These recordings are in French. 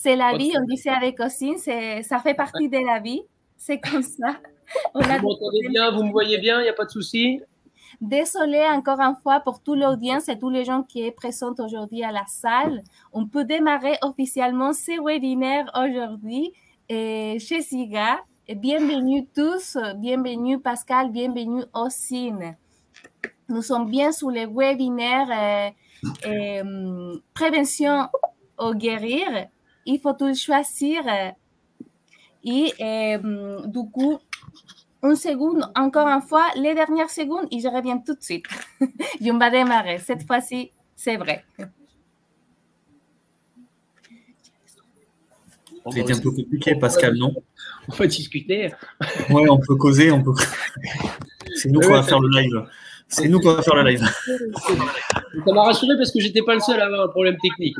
C'est la vie, on disait avec Ossine, ça fait partie de la vie. C'est comme ça. Vous m'entendez bien, vous me voyez bien, il n'y a pas de souci? Désolée encore une fois pour toute l'audience et tous les gens qui sont présents aujourd'hui à la salle. On peut démarrer officiellement ce webinaire aujourd'hui chez SIGA. Bienvenue tous, bienvenue Pascal, bienvenue Ossine. Nous sommes bien sur le webinaire prévention au guérir. Il faut tout choisir. Et du coup, une seconde, encore une fois, les dernières secondes, et je reviens tout de suite. On va démarrer. Cette fois-ci, c'est vrai. C'était un peu compliqué, Pascal, non? On va discuter. Oui, on peut causer, on peut. C'est nous qu'on va faire le live. C'est nous qu'on va faire le live. Ça m'a rassuré parce que j'étais pas le seul à avoir un problème technique.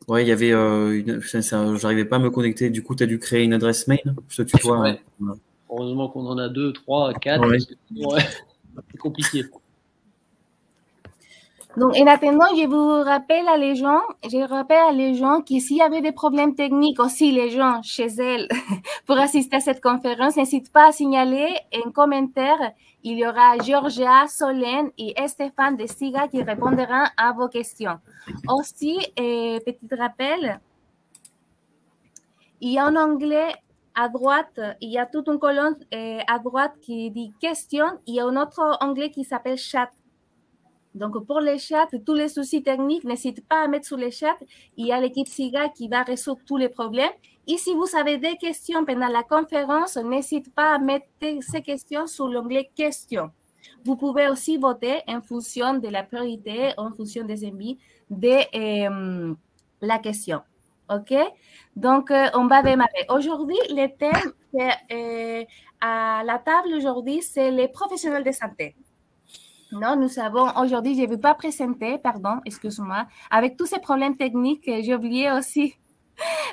Ouais, il y avait j'arrivais pas à me connecter. Du coup, tu as dû créer une adresse mail. Je te tutoie. Ouais. Heureusement qu'on en a 2, 3, 4. Ouais. C'est compliqué. Donc, en attendant, je vous rappelle à les gens que s'il y avait des problèmes techniques aussi, les gens chez elles, pour assister à cette conférence, n'hésite pas à signaler en commentaire. Il y aura Georgia, Solène et Stéphane de SIGA qui répondront à vos questions. Aussi, petit rappel, il y a en anglais à droite, il y a toute une colonne à droite qui dit questions. Il y a un autre onglet qui s'appelle chat. Donc, pour les chats, tous les soucis techniques, n'hésitez pas à mettre sur les chats. Il y a l'équipe SIGA qui va résoudre tous les problèmes. Et si vous avez des questions pendant la conférence, n'hésitez pas à mettre ces questions sur l'onglet questions. Vous pouvez aussi voter en fonction de la priorité, en fonction des envies de la question. OK? Donc, on va démarrer. Aujourd'hui, le thème à la table aujourd'hui, c'est les professionnels de santé. Non, nous avons aujourd'hui, je ne vais pas présenter, pardon, excuse-moi, avec tous ces problèmes techniques, j'ai oublié aussi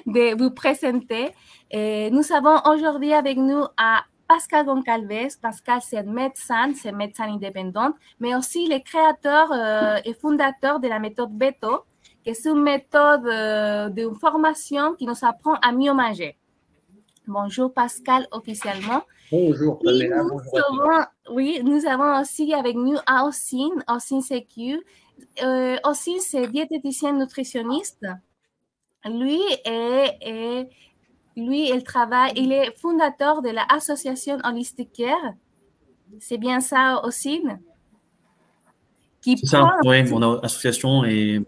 de vous présenter. Nous avons aujourd'hui avec nous à Pascal Goncalves. Pascal, c'est médecin indépendant, mais aussi le créateur et fondateur de la méthode Beto, qui est une méthode de formation qui nous apprend à mieux manger. Bonjour Pascal, officiellement. Bonjour Pamela, bonjour. Oui, nous avons aussi avec nous Ossine CQ. Ossine, c'est diététicien nutritionniste. Lui, il est fondateur de l'association Holistic Care. C'est bien ça, Ossine? C'est ça, oui, mon association est...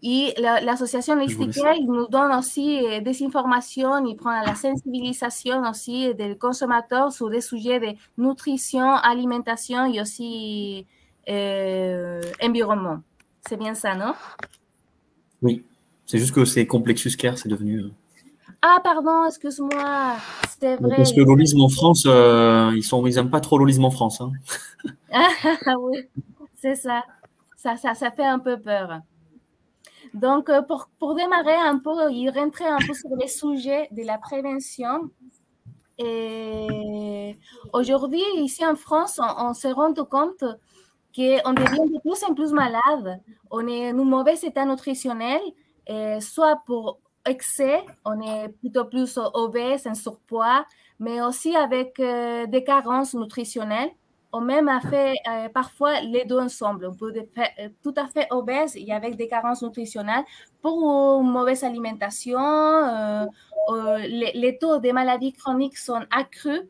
Et l'association Holistic Care, il nous donne aussi des informations, il prend la sensibilisation aussi des consommateurs sur des sujets de nutrition, alimentation et aussi environnement. C'est bien ça, non? Oui, c'est juste que c'est Complexus Care, c'est devenu... Ah, pardon, excuse-moi, c'était vrai. Parce que l'holisme en France, ils n'aiment pas trop l'holisme en France. Hein. Ah oui, c'est ça. Ça fait un peu peur. Donc, pour démarrer un peu, il rentrait un peu sur les sujets de la prévention. Et aujourd'hui, ici en France, on se rend compte qu'on devient de plus en plus malade. On est en mauvais état nutritionnel, soit pour excès, on est plutôt plus obèse, en surpoids, mais aussi avec des carences nutritionnelles. On même a fait parfois les deux ensemble. On peut être tout à fait obèse et avec des carences nutritionnelles pour une mauvaise alimentation. Les taux de maladies chroniques sont accrus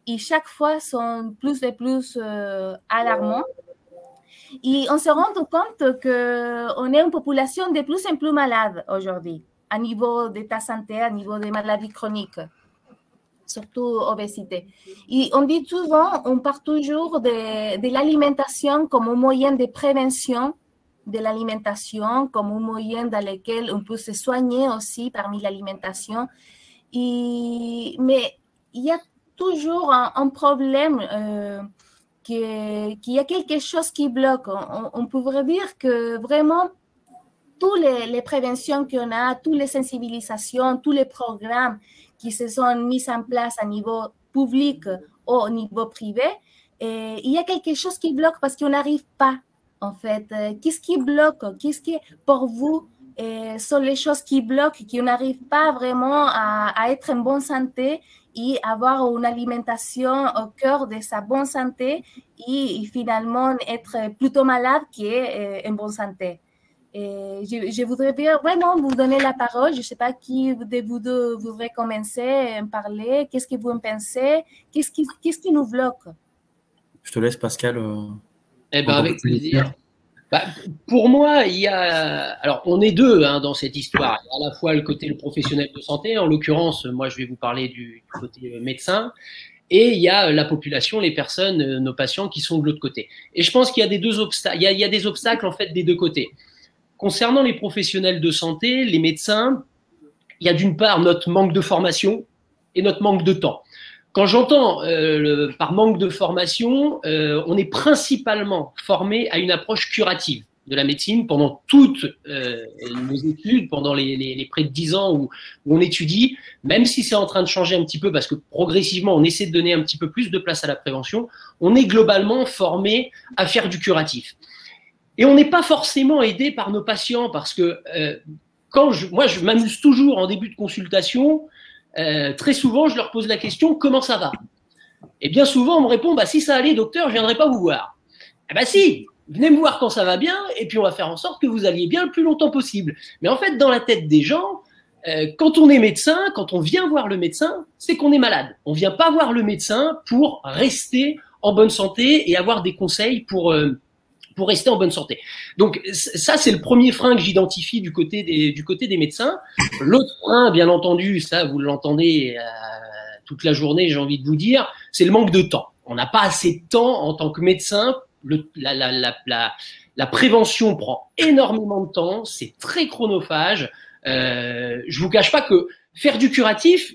et chaque fois sont plus et plus alarmants. Et on se rend compte qu'on est une population de plus en plus malade aujourd'hui, à niveau d'état santé, à niveau des maladies chroniques, surtout obésité. Et on dit souvent, on parle toujours de l'alimentation comme un moyen de prévention de l'alimentation, comme un moyen dans lequel on peut se soigner aussi parmi l'alimentation. Mais il y a toujours un problème qu'il y a quelque chose qui bloque. On pourrait dire que vraiment, toutes les préventions qu'on a, toutes les sensibilisations, tous les programmes qui se sont mis en place à niveau public ou au niveau privé, il y a quelque chose qui bloque parce qu'on n'arrive pas En fait, qu'est-ce qui bloque? Qu'est-ce qui, pour vous, sont les choses qui bloquent, qui n'arrivent pas vraiment à être en bonne santé et avoir une alimentation au cœur de sa bonne santé et finalement être plutôt malade qu'en bonne santé? Et je voudrais bien vraiment vous donner la parole. Je ne sais pas qui de vous deux voudrait commencer à en parler. Qu'est-ce que vous en pensez? Qu'est-ce qui nous bloque? Je te laisse, Pascal. Eh ben, avec plaisir. Bah, pour moi, il y a. Alors, on est deux hein, dans cette histoire. Il y a à la fois le côté le professionnel de santé. En l'occurrence, moi, je vais vous parler du côté médecin. Et il y a la population, les personnes, nos patients qui sont de l'autre côté. Et je pense qu'il y a des deux obstacles. Il y a des obstacles en fait des deux côtés. Concernant les professionnels de santé, les médecins, il y a d'une part notre manque de formation et notre manque de temps. Quand j'entends par manque de formation, on est principalement formé à une approche curative de la médecine pendant toutes nos études, pendant les près de 10 ans où on étudie, même si c'est en train de changer un petit peu parce que progressivement on essaie de donner un petit peu plus de place à la prévention, on est globalement formé à faire du curatif. Et on n'est pas forcément aidé par nos patients parce que moi, je m'amuse toujours en début de consultation. Très souvent, je leur pose la question « Comment ça va ?» Et bien souvent, on me répond « Si ça allait, docteur, je ne viendrai pas vous voir. » Eh bien si, venez me voir quand ça va bien et puis on va faire en sorte que vous alliez bien le plus longtemps possible. Mais en fait, dans la tête des gens, quand on est médecin, quand on vient voir le médecin, c'est qu'on est malade. On ne vient pas voir le médecin pour rester en bonne santé et avoir des conseils pour rester en bonne santé. Donc ça, c'est le premier frein que j'identifie du côté des médecins. L'autre frein, bien entendu, ça vous l'entendez toute la journée, j'ai envie de vous dire, c'est le manque de temps. On n'a pas assez de temps en tant que médecin. La prévention prend énormément de temps, c'est très chronophage. Je vous cache pas que faire du curatif,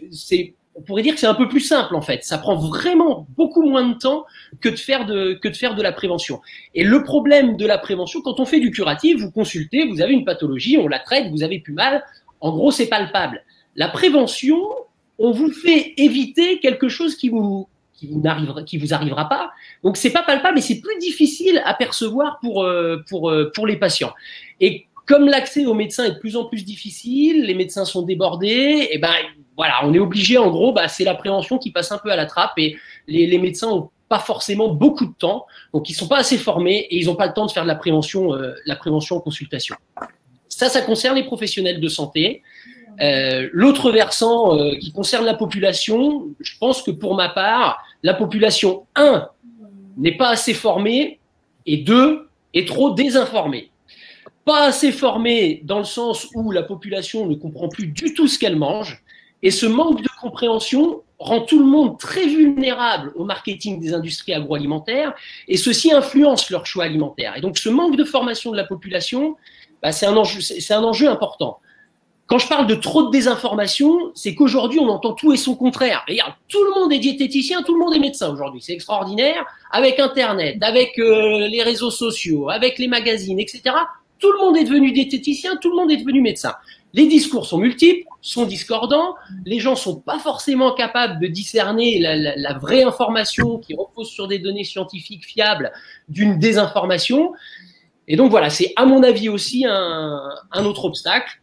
on pourrait dire que c'est un peu plus simple en fait. Ça prend vraiment beaucoup moins de temps que de faire de la prévention. Et le problème de la prévention, quand on fait du curatif, vous consultez, vous avez une pathologie, on la traite, vous avez plus mal. En gros, c'est palpable. La prévention, on vous fait éviter quelque chose qui vous arrivera pas. Donc c'est pas palpable et c'est plus difficile à percevoir pour les patients. Et comme l'accès aux médecins est de plus en plus difficile, les médecins sont débordés, et ben voilà, on est obligé, en gros, c'est la prévention qui passe un peu à la trappe et les médecins n'ont pas forcément beaucoup de temps, donc ils ne sont pas assez formés et ils n'ont pas le temps de faire de la prévention en consultation. Ça concerne les professionnels de santé. L'autre versant qui concerne la population, je pense que pour ma part, la population, 1, n'est pas assez formée et 2, est trop désinformée. Pas assez formée dans le sens où la population ne comprend plus du tout ce qu'elle mange. Et ce manque de compréhension rend tout le monde très vulnérable au marketing des industries agroalimentaires et ceci influence leur choix alimentaire. Et donc ce manque de formation de la population, c'est un enjeu important. Quand je parle de trop de désinformation, c'est qu'aujourd'hui on entend tout et son contraire. Regarde, tout le monde est diététicien, tout le monde est médecin aujourd'hui. C'est extraordinaire. Avec Internet, avec les réseaux sociaux, avec les magazines, etc., tout le monde est devenu diététicien, tout le monde est devenu médecin. Les discours sont multiples, sont discordants, les gens ne sont pas forcément capables de discerner la vraie information qui repose sur des données scientifiques fiables d'une désinformation. Et donc voilà, c'est à mon avis aussi un autre obstacle.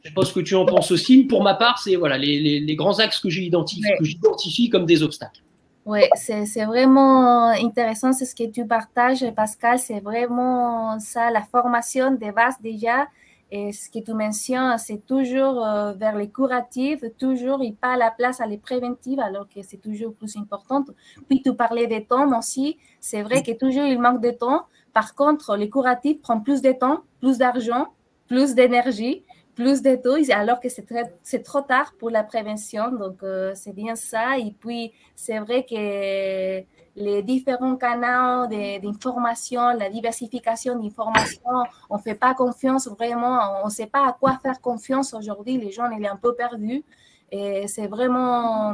Je sais pas ce que tu en penses aussi. Pour ma part, c'est voilà, les grands axes que j'identifie comme des obstacles. Oui, c'est vraiment intéressant ce que tu partages, Pascal. C'est vraiment ça, la formation de base déjà. Et ce que tu mentionnes, c'est toujours vers les curatifs, toujours et pas la place à les préventives, alors que c'est toujours plus important. Puis tu parlais des temps aussi. C'est vrai que toujours il manque de temps. Par contre, les curatifs prennent plus de temps, plus d'argent, plus d'énergie, plus de tout, alors que c'est trop tard pour la prévention. Donc, c'est bien ça. Et puis, c'est vrai que les différents canaux d'information, la diversification d'information, on ne fait pas confiance vraiment, on ne sait pas à quoi faire confiance aujourd'hui. Les gens, ils sont un peu perdus. Et c'est vraiment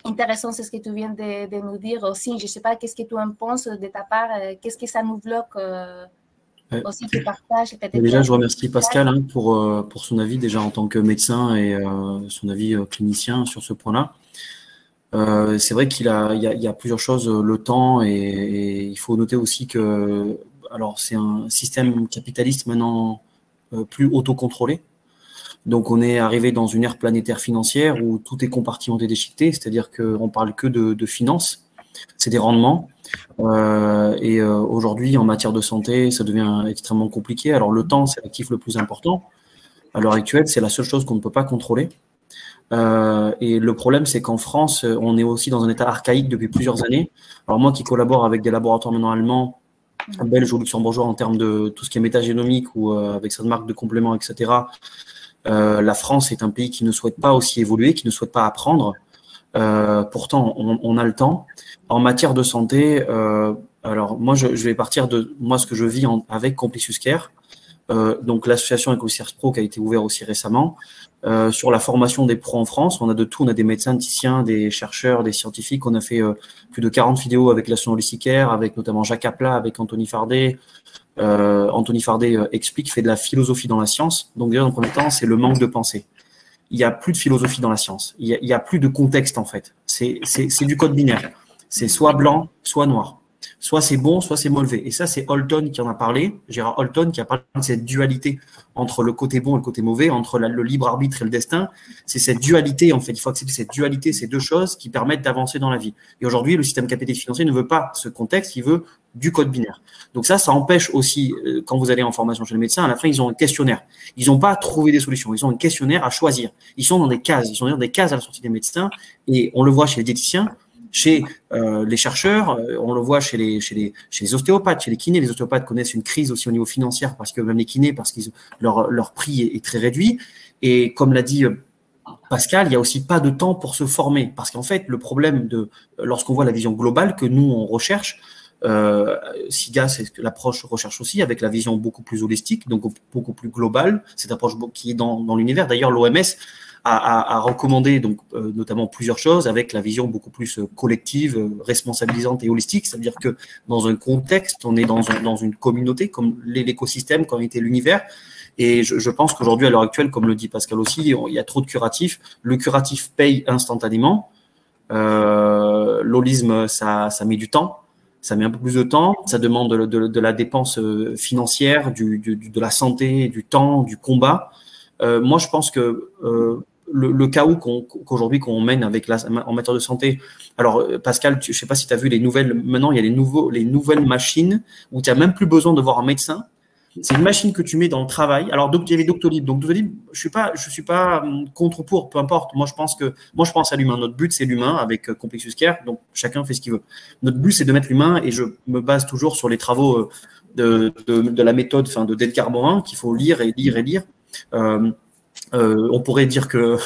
intéressant, c'est ce que tu viens de nous dire aussi. Je ne sais pas qu'est-ce que tu en penses de ta part, qu'est-ce que ça nous bloque aussi tu partages. Déjà, je remercie Pascal pour son avis déjà en tant que médecin et son avis clinicien sur ce point-là. C'est vrai qu'il y a plusieurs choses, le temps et il faut noter aussi que alors c'est un système capitaliste maintenant plus autocontrôlé. Donc, on est arrivé dans une ère planétaire financière où tout est compartimenté, déchiqueté, c'est-à-dire qu'on parle que de finances, c'est des rendements. Aujourd'hui, en matière de santé, ça devient extrêmement compliqué. Alors, le temps, c'est l'actif le plus important. À l'heure actuelle, c'est la seule chose qu'on ne peut pas contrôler. Et le problème, c'est qu'en France, on est aussi dans un état archaïque depuis plusieurs années. Alors, moi qui collabore avec des laboratoires maintenant allemands, belges ou luxembourgeois en termes de tout ce qui est métagénomique ou avec cette marque de compléments, etc., la France est un pays qui ne souhaite pas aussi évoluer, qui ne souhaite pas apprendre. Pourtant, on a le temps. En matière de santé, alors moi, je vais partir de moi ce que je vis avec Complexus Care. Donc l'association EcoCers Pro qui a été ouverte aussi récemment. Sur la formation des pros en France, on a de tout. On a des médecins, diététiciens, des chercheurs, des scientifiques. On a fait plus de 40 vidéos avec l'association Holistic Care, avec notamment Jacques Aplat, avec Anthony Fardet. Anthony Fardet fait de la philosophie dans la science. Donc déjà, dans le premier temps, c'est le manque de pensée. Il n'y a plus de philosophie dans la science. Il y a plus de contexte, en fait. C'est du code binaire. C'est soit blanc, soit noir. Soit c'est bon, soit c'est mauvais. Et ça, c'est Holton qui en a parlé. Gérard Holton qui a parlé de cette dualité entre le côté bon et le côté mauvais, entre le libre arbitre et le destin. C'est cette dualité, en fait. Il faut accepter cette dualité, ces deux choses qui permettent d'avancer dans la vie. Et aujourd'hui, le système capitaliste financier ne veut pas ce contexte, il veut du code binaire. Donc ça empêche aussi, quand vous allez en formation chez le médecin, à la fin, ils ont un questionnaire. Ils n'ont pas trouvé des solutions. Ils ont un questionnaire à choisir. Ils sont dans des cases. Ils sont dans des cases à la sortie des médecins. Et on le voit chez les diététiciens, chez les chercheurs, on le voit chez les ostéopathes, chez les kinés. Les ostéopathes connaissent une crise aussi au niveau financier parce que même les kinés, parce que leur prix est très réduit. Et comme l'a dit Pascal, il n'y a aussi pas de temps pour se former. Parce qu'en fait, le problème lorsqu'on voit la vision globale que nous, on recherche, SIGA, c'est l'approche recherche aussi avec la vision beaucoup plus holistique, donc beaucoup plus globale, cette approche qui est dans l'univers. D'ailleurs, l'OMS a recommandé donc notamment plusieurs choses avec la vision beaucoup plus collective, responsabilisante et holistique. C'est-à-dire que dans un contexte, on est dans une communauté comme l'écosystème, comme était l'univers. Et je pense qu'aujourd'hui, à l'heure actuelle, comme le dit Pascal aussi, il y a trop de curatifs. Le curatif paye instantanément. L'holisme, ça met du temps. Ça met un peu plus de temps, ça demande de la dépense financière, de la santé, du temps, du combat. Moi, je pense que le chaos qu'aujourd'hui qu'on mène en matière de santé. Alors, Pascal, je ne sais pas si tu as vu maintenant, il y a les nouvelles machines où tu n'as même plus besoin de voir un médecin. C'est une machine que tu mets dans le travail. Alors, il y avait Doctolib. Donc, Doctolib, je suis pas contre ou pour, peu importe. Moi, je pense à l'humain. Notre but, c'est l'humain avec Complexus Care. Donc, chacun fait ce qu'il veut. Notre but, c'est de mettre l'humain et je me base toujours sur les travaux de la méthode, d'Edgar Morin, qu'il faut lire et lire et lire. On pourrait dire que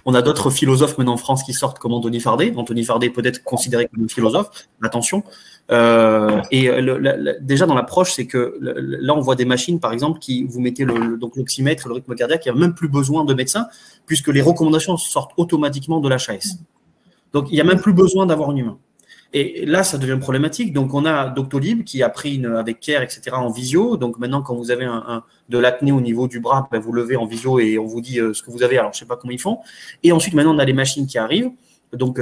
on a d'autres philosophes maintenant en France qui sortent comme Anthony Fardet. Anthony Fardet peut être considéré comme un philosophe. Attention. Déjà dans l'approche, c'est que là on voit des machines par exemple qui vous mettez donc l'oxymètre, le rythme cardiaque, il n'y a même plus besoin de médecin puisque les recommandations sortent automatiquement de l'HAS. Donc il n'y a même plus besoin d'avoir un humain. Et là, ça devient problématique. Donc, on a Doctolib qui a pris avec Care, etc., en visio. Donc, maintenant, quand vous avez de l'acné au niveau du bras, ben, vous levez en visio et on vous dit ce que vous avez. Alors, je ne sais pas comment ils font. Et ensuite, maintenant, on a les machines qui arrivent. Donc,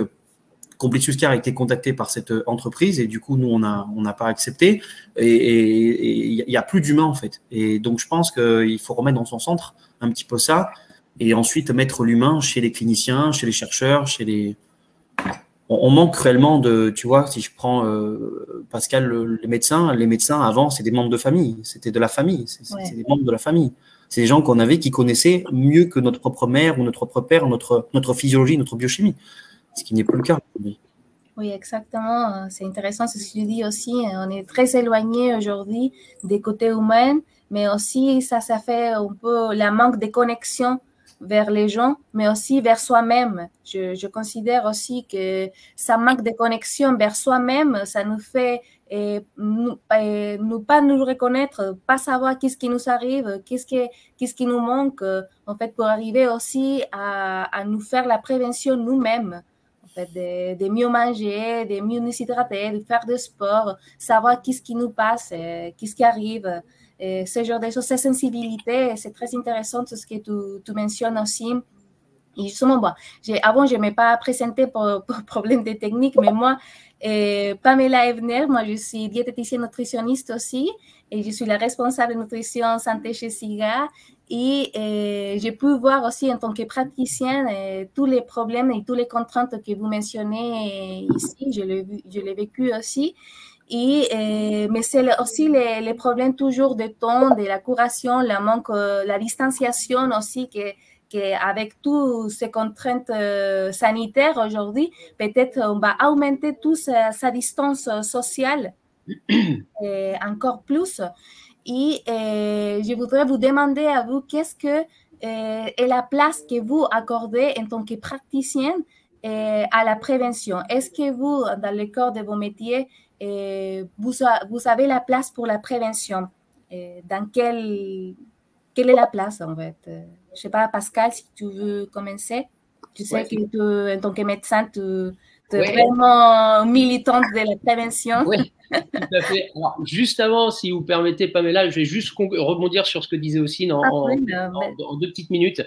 Complexus Care a été contacté par cette entreprise et du coup, nous, on n'a pas accepté. Et il n'y a plus d'humain, en fait. Et donc, je pense qu'il faut remettre dans son centre un petit peu ça et ensuite mettre l'humain chez les cliniciens, chez les chercheurs, chez les… On manque réellement tu vois, si je prends Pascal, les médecins avant, c'est des membres de famille, c'était de la famille, c'est des membres de la famille. C'est des gens qu'on avait qui connaissaient mieux que notre propre mère ou notre propre père, notre physiologie, notre biochimie, ce qui n'est plus le cas aujourd'hui. Oui, exactement. C'est intéressant ce que tu dis aussi. On est très éloigné aujourd'hui des côtés humains, mais aussi ça fait un peu la manque de connexion vers les gens, mais aussi vers soi-même. Je considère aussi que ça manque de connexion vers soi-même, ça nous fait ne pas nous reconnaître, pas savoir qu'est-ce qui nous arrive, qu'est-ce qui nous manque, en fait, pour arriver aussi à nous faire la prévention nous-mêmes. En fait, de mieux manger, de mieux nous hydrater, de faire du sport, savoir qu'est-ce qui nous passe, qu'est-ce qui arrive. Ce genre de choses, cette sensibilité, c'est très intéressant tout ce que tu mentionnes aussi. Et justement, avant, je ne m'ai pas présentée pour problème de technique, mais moi, Pamela Ebner, moi, je suis diététicienne nutritionniste aussi. et je suis la responsable de nutrition santé chez SIGA. Et j'ai pu voir aussi en tant que praticienne tous les problèmes et toutes les contraintes que vous mentionnez ici. Je l'ai vécu aussi. Mais c'est aussi les problèmes toujours de temps, de la curation, le manque, la distanciation aussi, avec toutes ces contraintes sanitaires aujourd'hui, peut-être on va augmenter sa distance sociale encore plus. Et je voudrais vous demander à vous, qu'est-ce que est la place que vous accordez en tant que praticienne à la prévention? Est-ce que vous, dans le corps de vos métiers, vous avez la place pour la prévention? Dans quelle est la place, en fait? Je ne sais pas, Pascal, si tu veux commencer. Je sais que en tant que médecin, tu es vraiment militante de la prévention. Oui. Tout à fait. Alors, juste avant, si vous permettez, Pamela, je vais juste rebondir sur ce que disait Ossine en 2 petites minutes.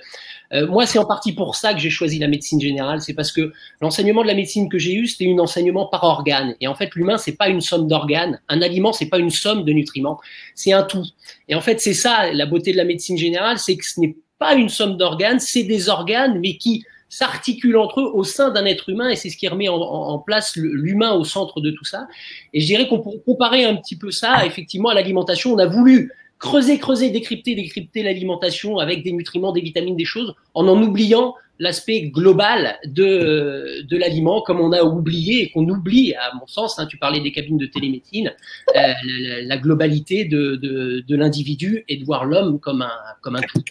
Moi, c'est en partie pour ça que j'ai choisi la médecine générale. C'est parce que l'enseignement de la médecine que j'ai eu, c'était un enseignement par organe. Et en fait, l'humain, c'est pas une somme d'organes. Un aliment, c'est pas une somme de nutriments. C'est un tout. Et en fait, c'est ça, la beauté de la médecine générale, c'est que ce n'est pas une somme d'organes, c'est des organes, mais qui s'articulent entre eux au sein d'un être humain, et c'est ce qui remet en place l'humain au centre de tout ça. Et je dirais qu'on pourrait comparer un petit peu ça effectivement à l'alimentation. On a voulu creuser, décrypter l'alimentation avec des nutriments, des vitamines, des choses, en oubliant l'aspect global de l'aliment, comme on a oublié et qu'on oublie, à mon sens, tu parlais des cabines de télémédecine, la globalité de l'individu et de voir l'homme comme un tout.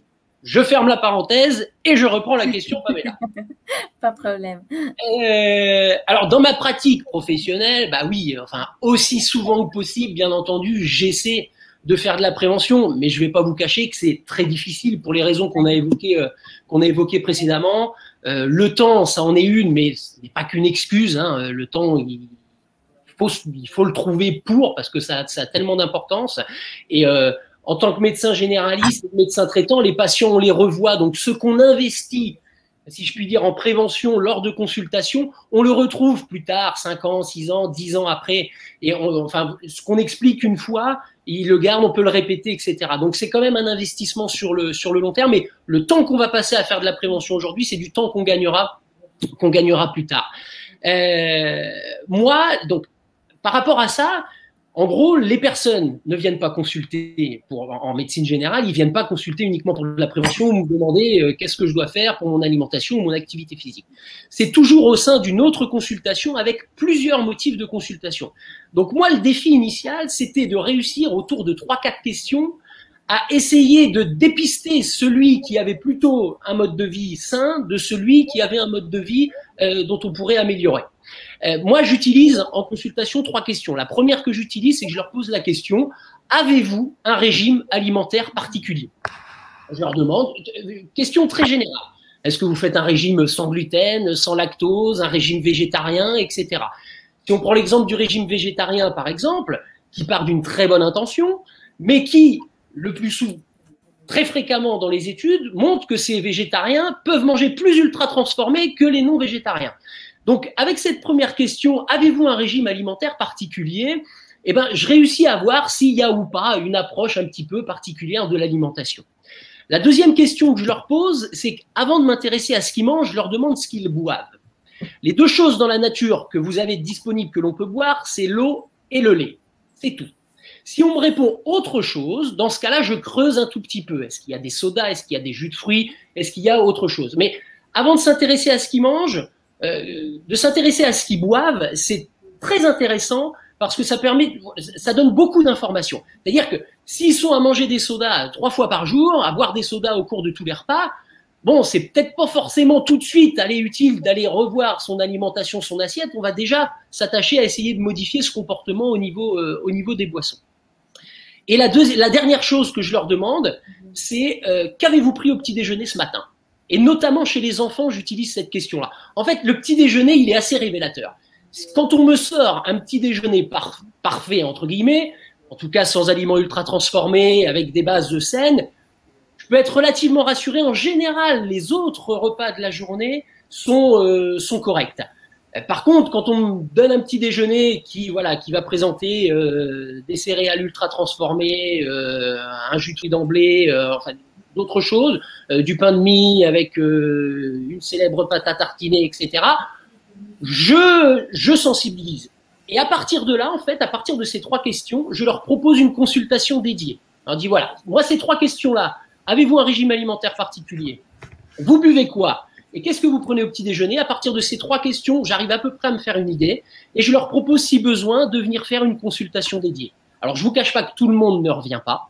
Je ferme la parenthèse et je reprends la question, Pamela. Pas de problème. Alors, dans ma pratique professionnelle, bah oui, enfin, aussi souvent que possible, bien entendu, j'essaie de faire de la prévention, mais je vais pas vous cacher que c'est très difficile pour les raisons qu'on a évoquées précédemment. Le temps, ça en est une, mais ce n'est pas qu'une excuse. Le temps, il faut le trouver parce que ça a tellement d'importance. Et en tant que médecin généraliste, médecin traitant, les patients, on les revoit. Donc, ce qu'on investit, si je puis dire, en prévention lors de consultations, on le retrouve plus tard, 5 ans, 6 ans, 10 ans après. Et enfin, ce qu'on explique une fois, il le garde, on peut le répéter, etc. Donc, c'est quand même un investissement sur le long terme. Mais le temps qu'on va passer à faire de la prévention aujourd'hui, c'est du temps qu'on gagnera plus tard. Moi, donc, par rapport à ça, en gros, les personnes ne viennent pas consulter en médecine générale, ils viennent pas consulter uniquement pour la prévention ou me demander qu'est-ce que je dois faire pour mon alimentation ou mon activité physique. C'est toujours au sein d'une autre consultation avec plusieurs motifs de consultation. Donc moi, le défi initial, c'était de réussir autour de 3-4 questions à essayer de dépister celui qui avait plutôt un mode de vie sain de celui qui avait un mode de vie dont on pourrait améliorer. Moi, j'utilise en consultation 3 questions. La première que j'utilise, c'est que je leur pose la question « Avez-vous un régime alimentaire particulier ?» Je leur demande, question très générale. Est-ce que vous faites un régime sans gluten, sans lactose, un régime végétarien, etc. Si on prend l'exemple du régime végétarien, par exemple, qui part d'une très bonne intention, mais qui, le plus souvent, très fréquemment dans les études, montre que ces végétariens peuvent manger plus ultra transformés que les non-végétariens. Donc, avec cette première question, avez-vous un régime alimentaire particulier? Eh ben, je réussis à voir s'il y a ou pas une approche un petit peu particulière de l'alimentation. La deuxième question que je leur pose, c'est qu'avant de m'intéresser à ce qu'ils mangent, je leur demande ce qu'ils boivent. Les 2 choses dans la nature que vous avez disponibles que l'on peut boire, c'est l'eau et le lait. C'est tout. Si on me répond autre chose, dans ce cas-là, je creuse un tout petit peu. Est-ce qu'il y a des sodas? Est-ce qu'il y a des jus de fruits? Est-ce qu'il y a autre chose? Mais avant de s'intéresser à ce qu'ils mangent, de s'intéresser à ce qu'ils boivent, c'est très intéressant parce que ça donne beaucoup d'informations. C'est-à-dire que s'ils sont à manger des sodas 3 fois par jour, à boire des sodas au cours de tous les repas, bon, c'est peut-être pas forcément tout de suite utile d'aller revoir son alimentation, son assiette. On va déjà s'attacher à essayer de modifier ce comportement au niveau des boissons. Et la dernière chose que je leur demande, c'est qu'avez-vous pris au petit déjeuner ce matin? Et notamment chez les enfants, j'utilise cette question-là. En fait, le petit déjeuner, il est assez révélateur. Quand on me sort un petit déjeuner parfait, entre guillemets, en tout cas sans aliments ultra transformés, avec des bases saines, je peux être relativement rassuré. En général, les autres repas de la journée sont corrects. Par contre, quand on me donne un petit déjeuner qui va présenter des céréales ultra transformées, un jus de fruits d'emblée, enfin d'autres choses, du pain de mie avec une célèbre pâte à tartiner, etc. Je sensibilise. Et à partir de là, en fait, à partir de ces 3 questions, je leur propose une consultation dédiée. Alors, je dis voilà, moi ces 3 questions-là, avez-vous un régime alimentaire particulier? Vous buvez quoi? Et qu'est-ce que vous prenez au petit déjeuner? À partir de ces 3 questions, j'arrive à peu près à me faire une idée et je leur propose, si besoin, de venir faire une consultation dédiée. Alors, je vous cache pas que tout le monde ne revient pas.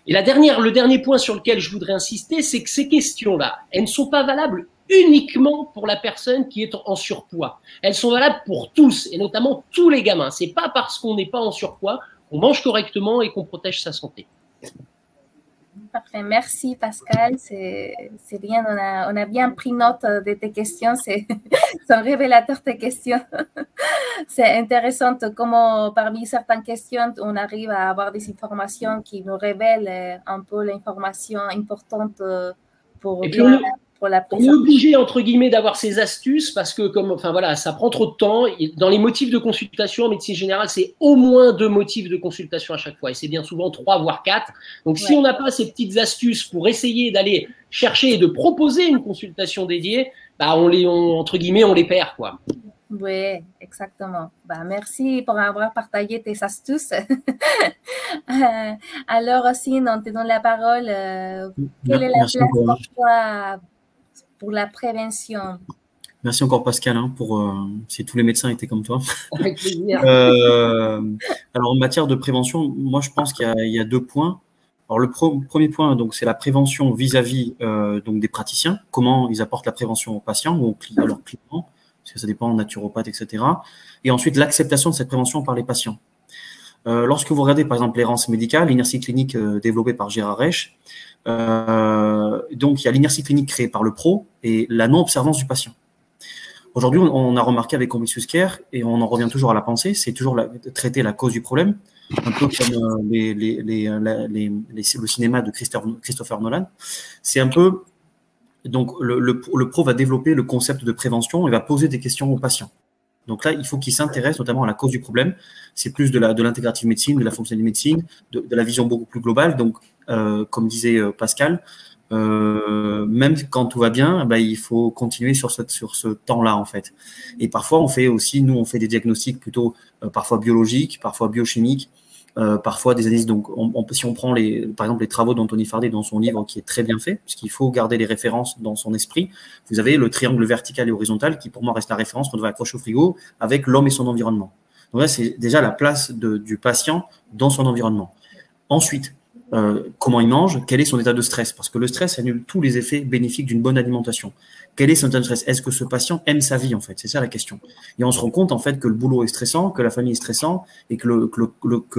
Et le dernier point sur lequel je voudrais insister, c'est que ces questions-là, elles ne sont pas valables uniquement pour la personne qui est en surpoids. Elles sont valables pour tous, et notamment tous les gamins. C'est pas parce qu'on n'est pas en surpoids qu'on mange correctement et qu'on protège sa santé. Parfait, merci Pascal, c'est bien, on a bien pris note de tes questions, c'est révélateur tes questions. C'est intéressant comment parmi certaines questions, on arrive à avoir des informations qui nous révèlent un peu l'information importante pour la on est obligé, entre guillemets, d'avoir ces astuces parce que, ça prend trop de temps. Dans les motifs de consultation en médecine générale, c'est au moins 2 motifs de consultation à chaque fois. Et c'est bien souvent 3, voire 4. Donc, si on n'a pas ces petites astuces pour essayer d'aller chercher et de proposer une consultation dédiée, on les perd, quoi. Oui, exactement. Merci pour avoir partagé tes astuces. Alors, aussi, on te donne la parole. Quelle est la place pour toi pour la prévention? Merci encore Pascal, si tous les médecins étaient comme toi. Avec plaisir. Alors en matière de prévention, moi je pense qu'il y a 2 points. Alors le premier point, donc c'est la prévention vis-à-vis donc des praticiens, comment ils apportent la prévention aux patients ou à leurs clients, parce que ça dépend naturopathes, etc. Et ensuite l'acceptation de cette prévention par les patients. Lorsque vous regardez par exemple l'errance médicale, l'inertie clinique développée par Gérard Reich, donc il y a l'inertie clinique créée par le pro et la non-observance du patient. Aujourd'hui, on a remarqué avec Confucius Care, et on en revient toujours à la pensée, c'est toujours traiter la cause du problème, un peu comme le cinéma de Christopher Nolan. C'est un peu, donc le pro va développer le concept de prévention et va poser des questions aux patients. Donc là, il faut qu'il s'intéresse notamment à la cause du problème. C'est plus de l'intégrative médecine, de la fonctionnelle médecine, de la vision beaucoup plus globale. Donc, comme disait Pascal, même quand tout va bien, il faut continuer sur ce temps-là, en fait. Et parfois, on fait des diagnostics plutôt parfois biologiques, parfois biochimiques, parfois des analyses. Donc, si on prend par exemple les travaux d'Anthony Fardet dans son livre qui est très bien fait, puisqu'il faut garder les références dans son esprit. Vous avez le triangle vertical et horizontal qui pour moi reste la référence qu'on devrait accrocher au frigo avec l'homme et son environnement. Donc là, c'est déjà la place du patient dans son environnement. Ensuite, comment il mange, quel est son état de stress, parce que le stress annule tous les effets bénéfiques d'une bonne alimentation. Quel est son état de stress? Est-ce que ce patient aime sa vie, en fait? C'est ça la question. Et on se rend compte, en fait, que le boulot est stressant, que la famille est stressante et que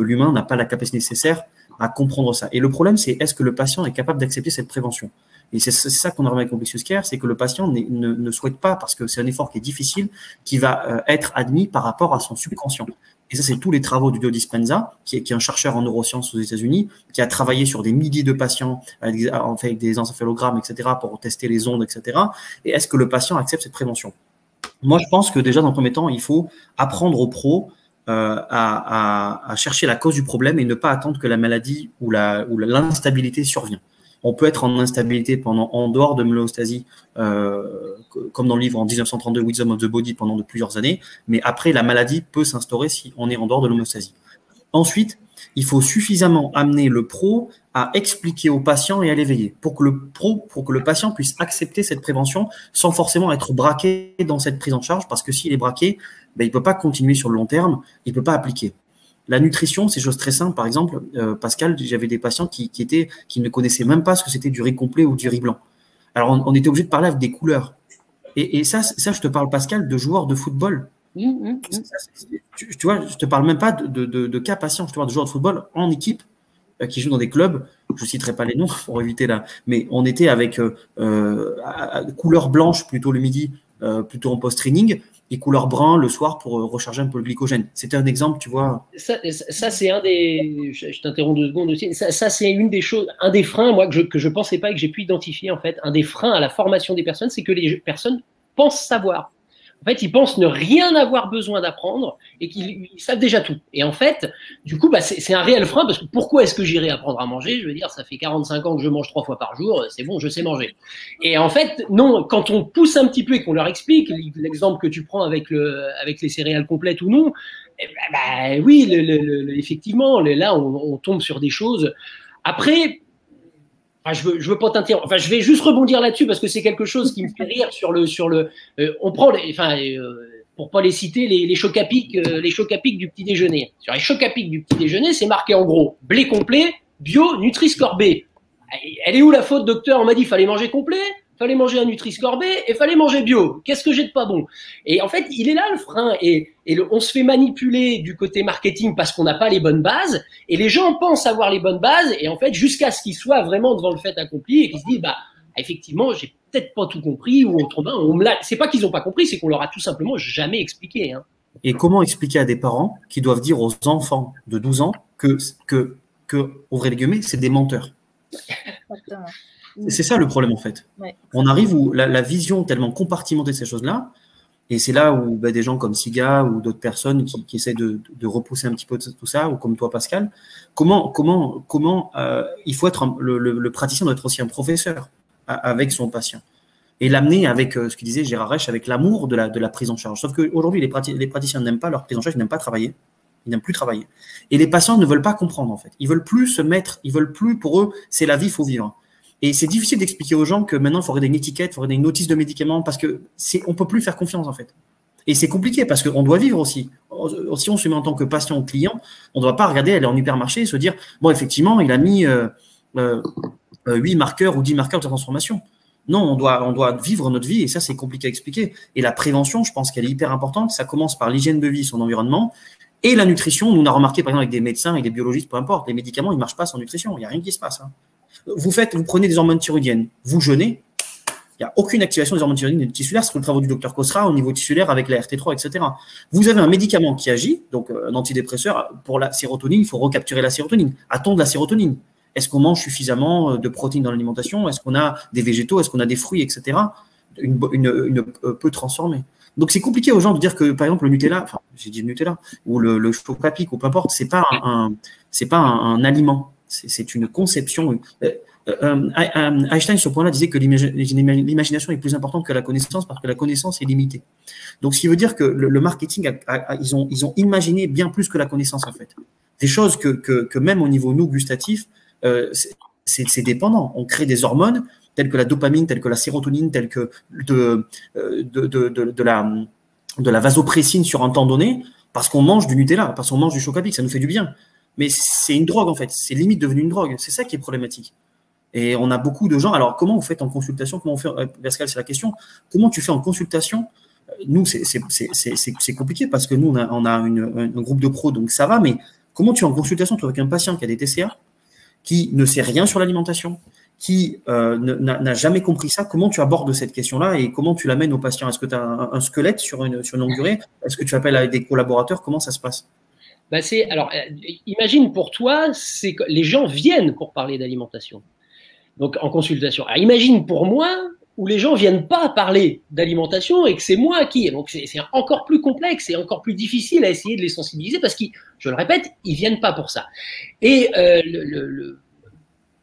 l'humain n'a pas la capacité nécessaire à comprendre ça. Et le problème, c'est est-ce que le patient est capable d'accepter cette prévention? Et c'est ça qu'on a remarqué avec Confucius Care, c'est que le patient ne souhaite pas, parce que c'est un effort qui est difficile, qui va être admis par rapport à son subconscient. Et ça, c'est tous les travaux du Joe Dispenza, qui est un chercheur en neurosciences aux États-Unis, qui a travaillé sur des milliers de patients avec des encéphalogrammes, etc., pour tester les ondes, etc. Et est-ce que le patient accepte cette prévention? Moi, je pense que déjà, dans le premier temps, il faut apprendre aux pros à chercher la cause du problème et ne pas attendre que la maladie ou l'instabilité survienne. On peut être en instabilité en dehors de l'homéostasie, comme dans le livre en 1932, Wisdom of the Body, pendant de plusieurs années, mais après, la maladie peut s'instaurer si on est en dehors de l'homéostasie. Ensuite, il faut suffisamment amener le pro à expliquer au patient et à l'éveiller pour que le patient puisse accepter cette prévention sans forcément être braqué dans cette prise en charge, parce que s'il est braqué, il ne peut pas continuer sur le long terme, il ne peut pas appliquer. La nutrition, c'est chose très simple. Par exemple, Pascal, j'avais des patients qui ne connaissaient même pas ce que c'était du riz complet ou du riz blanc. Alors, on était obligé de parler avec des couleurs. Et ça, je te parle, Pascal, de joueurs de football. Tu vois, je te parle même pas de cas patients. Je te parle de joueurs de football en équipe qui jouent dans des clubs. Je ne citerai pas les noms pour éviter là. Mais on était avec couleur blanche plutôt le midi, plutôt en post-training, et couleur brun le soir pour recharger un peu le glycogène. C'était un exemple, tu vois. Ça c'est un des. Je t'interromps 2 secondes aussi. Ça c'est une des choses, un des freins, moi, que je pensais pas et que j'ai pu identifier, en fait. Un des freins à la formation des personnes, c'est que les personnes pensent savoir. En fait, ils pensent ne rien avoir besoin d'apprendre et qu'ils savent déjà tout. Et en fait, du coup, bah, c'est un réel frein parce que pourquoi est-ce que j'irai apprendre à manger? Je veux dire, ça fait 45 ans que je mange 3 fois par jour, c'est bon, je sais manger. Et en fait, non, quand on pousse un petit peu et qu'on leur explique, l'exemple que tu prends avec les céréales complètes ou non, bah, oui, effectivement, là, on tombe sur des choses. Après, je veux pas t'interrompre. Enfin, je vais juste rebondir là-dessus parce que c'est quelque chose qui me fait rire on prend pour pas les citer, les chocs à pic du petit déjeuner. Sur les chocs à pic du petit déjeuner, c'est marqué en gros blé complet, bio, Nutri-Score B. Elle est où la faute, docteur? On m'a dit fallait manger complet, fallait manger un Nutri-Score B et fallait manger bio. Qu'est-ce que j'ai de pas bon? Et en fait, il est là le frein. On se fait manipuler du côté marketing parce qu'on n'a pas les bonnes bases. Et les gens pensent avoir les bonnes bases. Et en fait, jusqu'à ce qu'ils soient vraiment devant le fait accompli et qu'ils se disent, bah, effectivement, j'ai peut-être pas tout compris ou autrement, c'est pas qu'ils ont pas compris, c'est qu'on leur a tout simplement jamais expliqué. Hein. Et comment expliquer à des parents qui doivent dire aux enfants de 12 ans que ouvrez les guillemets, c'est des menteurs? Exactement. C'est ça le problème en fait. Ouais. On arrive où la vision tellement compartimentée de ces choses-là, et c'est là où des gens comme Siga ou d'autres personnes qui essaient de repousser un petit peu tout ça, ou comme toi Pascal, comment il faut être le praticien doit être aussi un professeur avec son patient et l'amener avec ce que disait Gérard Reich, avec l'amour de la prise en charge. Sauf qu'aujourd'hui les praticiens n'aiment pas leur prise en charge, ils n'aiment pas travailler. Ils n'aiment plus travailler. Et les patients ne veulent pas comprendre, en fait. Ils veulent plus pour eux, c'est la vie, il faut vivre. Et c'est difficile d'expliquer aux gens que maintenant, il faudrait une étiquette, il faudrait une notice de médicaments, parce que on peut plus faire confiance, en fait. Et c'est compliqué, parce qu'on doit vivre aussi. Si on se met en tant que patient ou client, on ne doit pas regarder, aller en hypermarché et se dire, bon, effectivement, il a mis 8 marqueurs ou 10 marqueurs de transformation. Non, on doit vivre notre vie, et ça, c'est compliqué à expliquer. Et la prévention, je pense qu'elle est hyper importante. Ça commence par l'hygiène de vie, son environnement. Et la nutrition, nous on a remarqué par exemple avec des médecins et des biologistes, peu importe, les médicaments, ils ne marchent pas sans nutrition, il n'y a rien qui se passe. Hein. Vous prenez des hormones thyroïdiennes, vous jeûnez, il n'y a aucune activation des hormones thyroïdiennes tissulaires, c'est le travail du docteur Khosra au niveau tissulaire avec la RT3, etc. Vous avez un médicament qui agit, donc un antidépresseur, pour la sérotonine, il faut recapturer la sérotonine. A-t-on de la sérotonine? Est-ce qu'on mange suffisamment de protéines dans l'alimentation? Est-ce qu'on a des végétaux? Est-ce qu'on a des fruits, etc. Peu transformés. Donc, c'est compliqué aux gens de dire que, par exemple, le Nutella, enfin, j'ai dit le Nutella, ou le chocolat à pic, ou peu importe, c'est pas un aliment. C'est une conception. Einstein, sur ce point-là, disait que l'imagination est plus importante que la connaissance parce que la connaissance est limitée. Donc, ce qui veut dire que le marketing, ils ont imaginé bien plus que la connaissance, en fait. Des choses que même au niveau nous gustatif, c'est dépendant. On crée des hormones telles que la dopamine, telles que la sérotonine, telles que de la vasopressine sur un temps donné, parce qu'on mange du Nutella, parce qu'on mange du chocolat, ça nous fait du bien. Mais c'est une drogue, en fait. C'est limite devenu une drogue. C'est ça qui est problématique. Et on a beaucoup de gens. Alors, comment vous faites en consultation? Comment on fait, Pascal, c'est la question. Comment tu fais en consultation? Nous, c'est compliqué parce que nous, on a un groupe de pros, donc ça va. Mais comment tu es en consultation avec un patient qui a des TCA, qui ne sait rien sur l'alimentation, qui n'a jamais compris ça? Comment tu abordes cette question-là et comment tu l'amènes au patient? Est-ce que tu as un squelette sur une longue durée? Est-ce que tu appelles avec des collaborateurs? Comment ça se passe? Bah alors, imagine pour toi, c'est que les gens viennent pour parler d'alimentation, donc en consultation. Alors, imagine pour moi où les gens viennent pas parler d'alimentation et que c'est moi qui. Donc c'est encore plus complexe et encore plus difficile à essayer de les sensibiliser parce qu'ils, je le répète, ils viennent pas pour ça. Et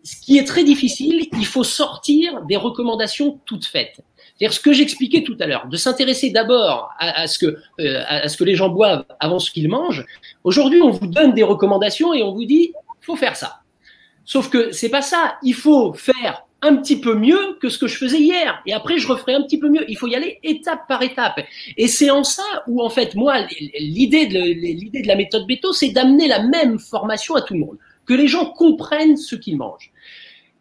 ce qui est très difficile, il faut sortir des recommandations toutes faites. C'est-à-dire ce que j'expliquais tout à l'heure, de s'intéresser d'abord à ce que les gens boivent avant ce qu'ils mangent. Aujourd'hui, on vous donne des recommandations et on vous dit faut faire ça. Sauf que c'est pas ça. Il faut faire un petit peu mieux que ce que je faisais hier. Et après, je referai un petit peu mieux. Il faut y aller étape par étape. Et c'est en ça où, en fait, moi, l'idée de la méthode Beto, c'est d'amener la même formation à tout le monde. Que les gens comprennent ce qu'ils mangent.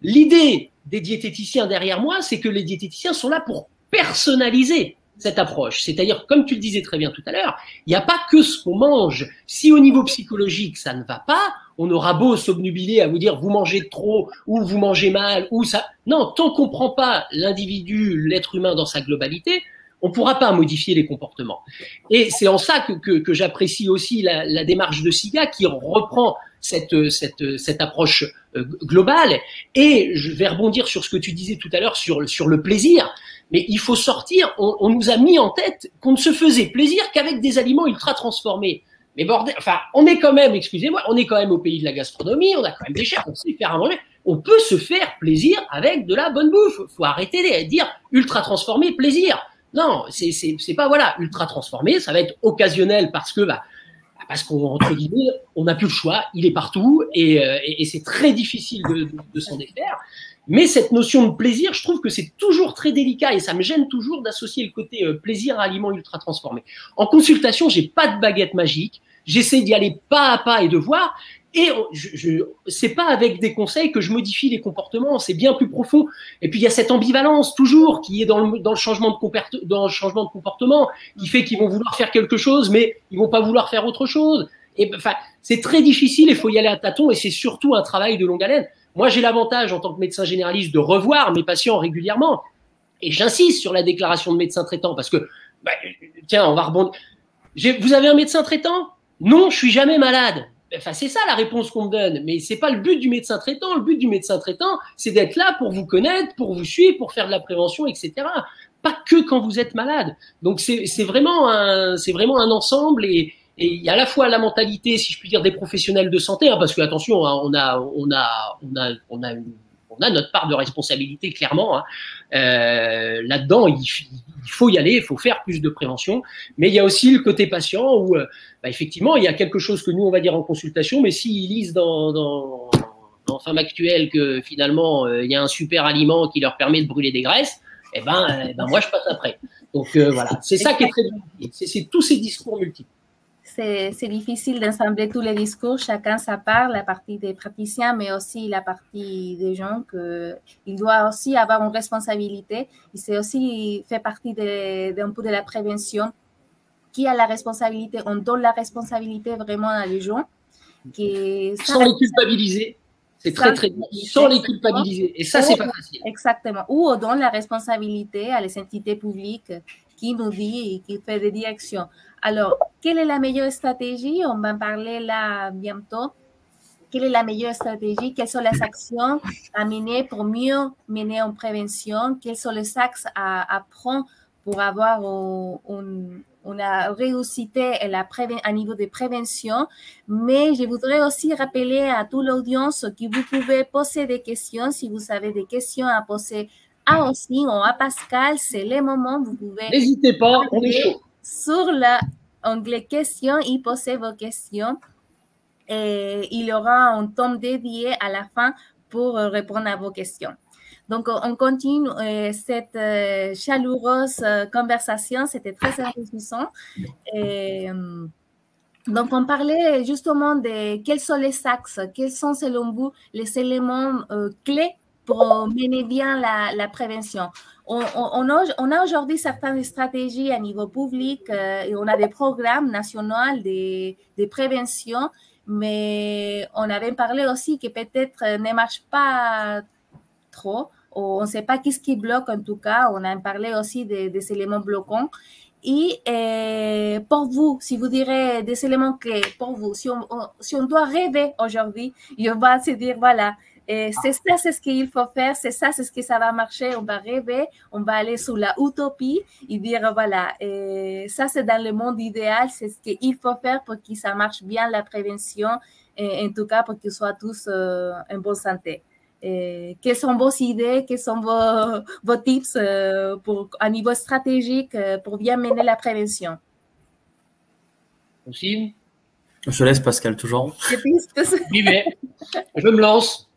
L'idée des diététiciens derrière moi, c'est que les diététiciens sont là pour personnaliser cette approche. C'est-à-dire, comme tu le disais très bien tout à l'heure, il n'y a pas que ce qu'on mange. Si au niveau psychologique, ça ne va pas, on aura beau s'obnubiler à vous dire vous mangez trop ou vous mangez mal ou ça. Non, tant qu'on ne prend pas l'individu, l'être humain dans sa globalité, on ne pourra pas modifier les comportements. Et c'est en ça que j'apprécie aussi la démarche de Siga qui reprend cette approche globale. Et je vais rebondir sur ce que tu disais tout à l'heure sur le plaisir. Mais il faut sortir. On nous a mis en tête qu'on ne se faisait plaisir qu'avec des aliments ultra transformés. Mais bordel, enfin, on est quand même, excusez-moi, on est quand même au pays de la gastronomie, on a quand même des chefs, on sait faire à manger. On peut se faire plaisir avec de la bonne bouffe. Faut arrêter de dire ultra transformé plaisir. Non, c'est pas voilà, ultra transformé, ça va être occasionnel parce qu'on entre guillemets, on n'a plus le choix, il est partout et c'est très difficile de s'en défaire. Mais cette notion de plaisir, je trouve que c'est toujours très délicat et ça me gêne toujours d'associer le côté plaisir à aliments ultra transformés. En consultation, j'ai pas de baguette magique, j'essaie d'y aller pas à pas et de voir. Et c'est pas avec des conseils que je modifie les comportements, c'est bien plus profond. Et puis il y a cette ambivalence toujours qui est dans le changement de comportement, qui fait qu'ils vont vouloir faire quelque chose, mais ils vont pas vouloir faire autre chose. Et enfin, c'est très difficile, il faut y aller à tâtons, et c'est surtout un travail de longue haleine. Moi, j'ai l'avantage en tant que médecin généraliste de revoir mes patients régulièrement, et j'insiste sur la déclaration de médecin traitant parce que, tiens, on va rebondir. Vous avez un médecin traitant? Non, je suis jamais malade. Enfin, c'est ça la réponse qu'on me donne, mais c'est pas le but du médecin traitant. Le but du médecin traitant, c'est d'être là pour vous connaître, pour vous suivre, pour faire de la prévention, etc. Pas que quand vous êtes malade. Donc c'est vraiment un ensemble et il y a à la fois la mentalité, si je puis dire, des professionnels de santé, hein, parce que attention, hein, on a notre part de responsabilité clairement. Hein. Là-dedans, il faut y aller, il faut faire plus de prévention. Mais il y a aussi le côté patient où, effectivement, il y a quelque chose que nous on va dire en consultation, mais s'ils lisent dans Femme Actuelle que finalement il y a un super aliment qui leur permet de brûler des graisses, eh ben moi je passe après. Donc voilà, c'est ça qui est très difficile. C'est tous ces discours multiples. C'est difficile d'assembler tous les discours, chacun sa part, la partie des praticiens, mais aussi la partie des gens qu'il doit aussi avoir une responsabilité. Et c'est aussi fait partie d'un peu de la prévention. Qui a la responsabilité? On donne la responsabilité vraiment à les gens. Sans les culpabiliser. C'est très, très difficile. Sans les culpabiliser. Et ça, c'est pas facile. Exactement. Ou on donne la responsabilité à les entités publiques qui nous dit et qui fait des directions. Alors, quelle est la meilleure stratégie? On va en parler là bientôt. Quelle est la meilleure stratégie? Quelles sont les actions à mener pour mieux mener en prévention? Quels sont les axes à prendre pour avoir une réussite à niveau de prévention? Mais je voudrais aussi rappeler à toute l'audience que vous pouvez poser des questions. Si vous avez des questions à poser à Ossine ou à Pascal, c'est le moment. Vous pouvez. N'hésitez pas, on est chaud. Sur l'onglet questions et poser vos questions. Et il y aura un temps dédié à la fin pour répondre à vos questions. Donc, on continue cette chaleureuse conversation. C'était très enrichissant. Donc, on parlait justement de quels sont les axes, quels sont selon vous les éléments clés pour mener bien la prévention. On a aujourd'hui certaines stratégies à niveau public et on a des programmes nationaux de prévention, mais on avait parlé aussi que peut-être ne marche pas trop. On ne sait pas qu'est-ce qui bloque en tout cas. On a parlé aussi des éléments bloquants. Et pour vous, si vous direz des éléments clés, pour vous, si on doit rêver aujourd'hui, on va se dire, voilà, c'est ça, c'est ce qu'il faut faire, c'est ça, c'est ce que ça va marcher, on va rêver, on va aller sur la utopie et dire, voilà, ça c'est dans le monde idéal, c'est ce qu'il faut faire pour que ça marche bien la prévention, et en tout cas pour qu'ils soient tous en bonne santé. Quelles sont vos idées, quels sont vos tips à niveau stratégique pour bien mener la prévention? Aussi. Je laisse Pascal toujours. Oui, mais je me lance.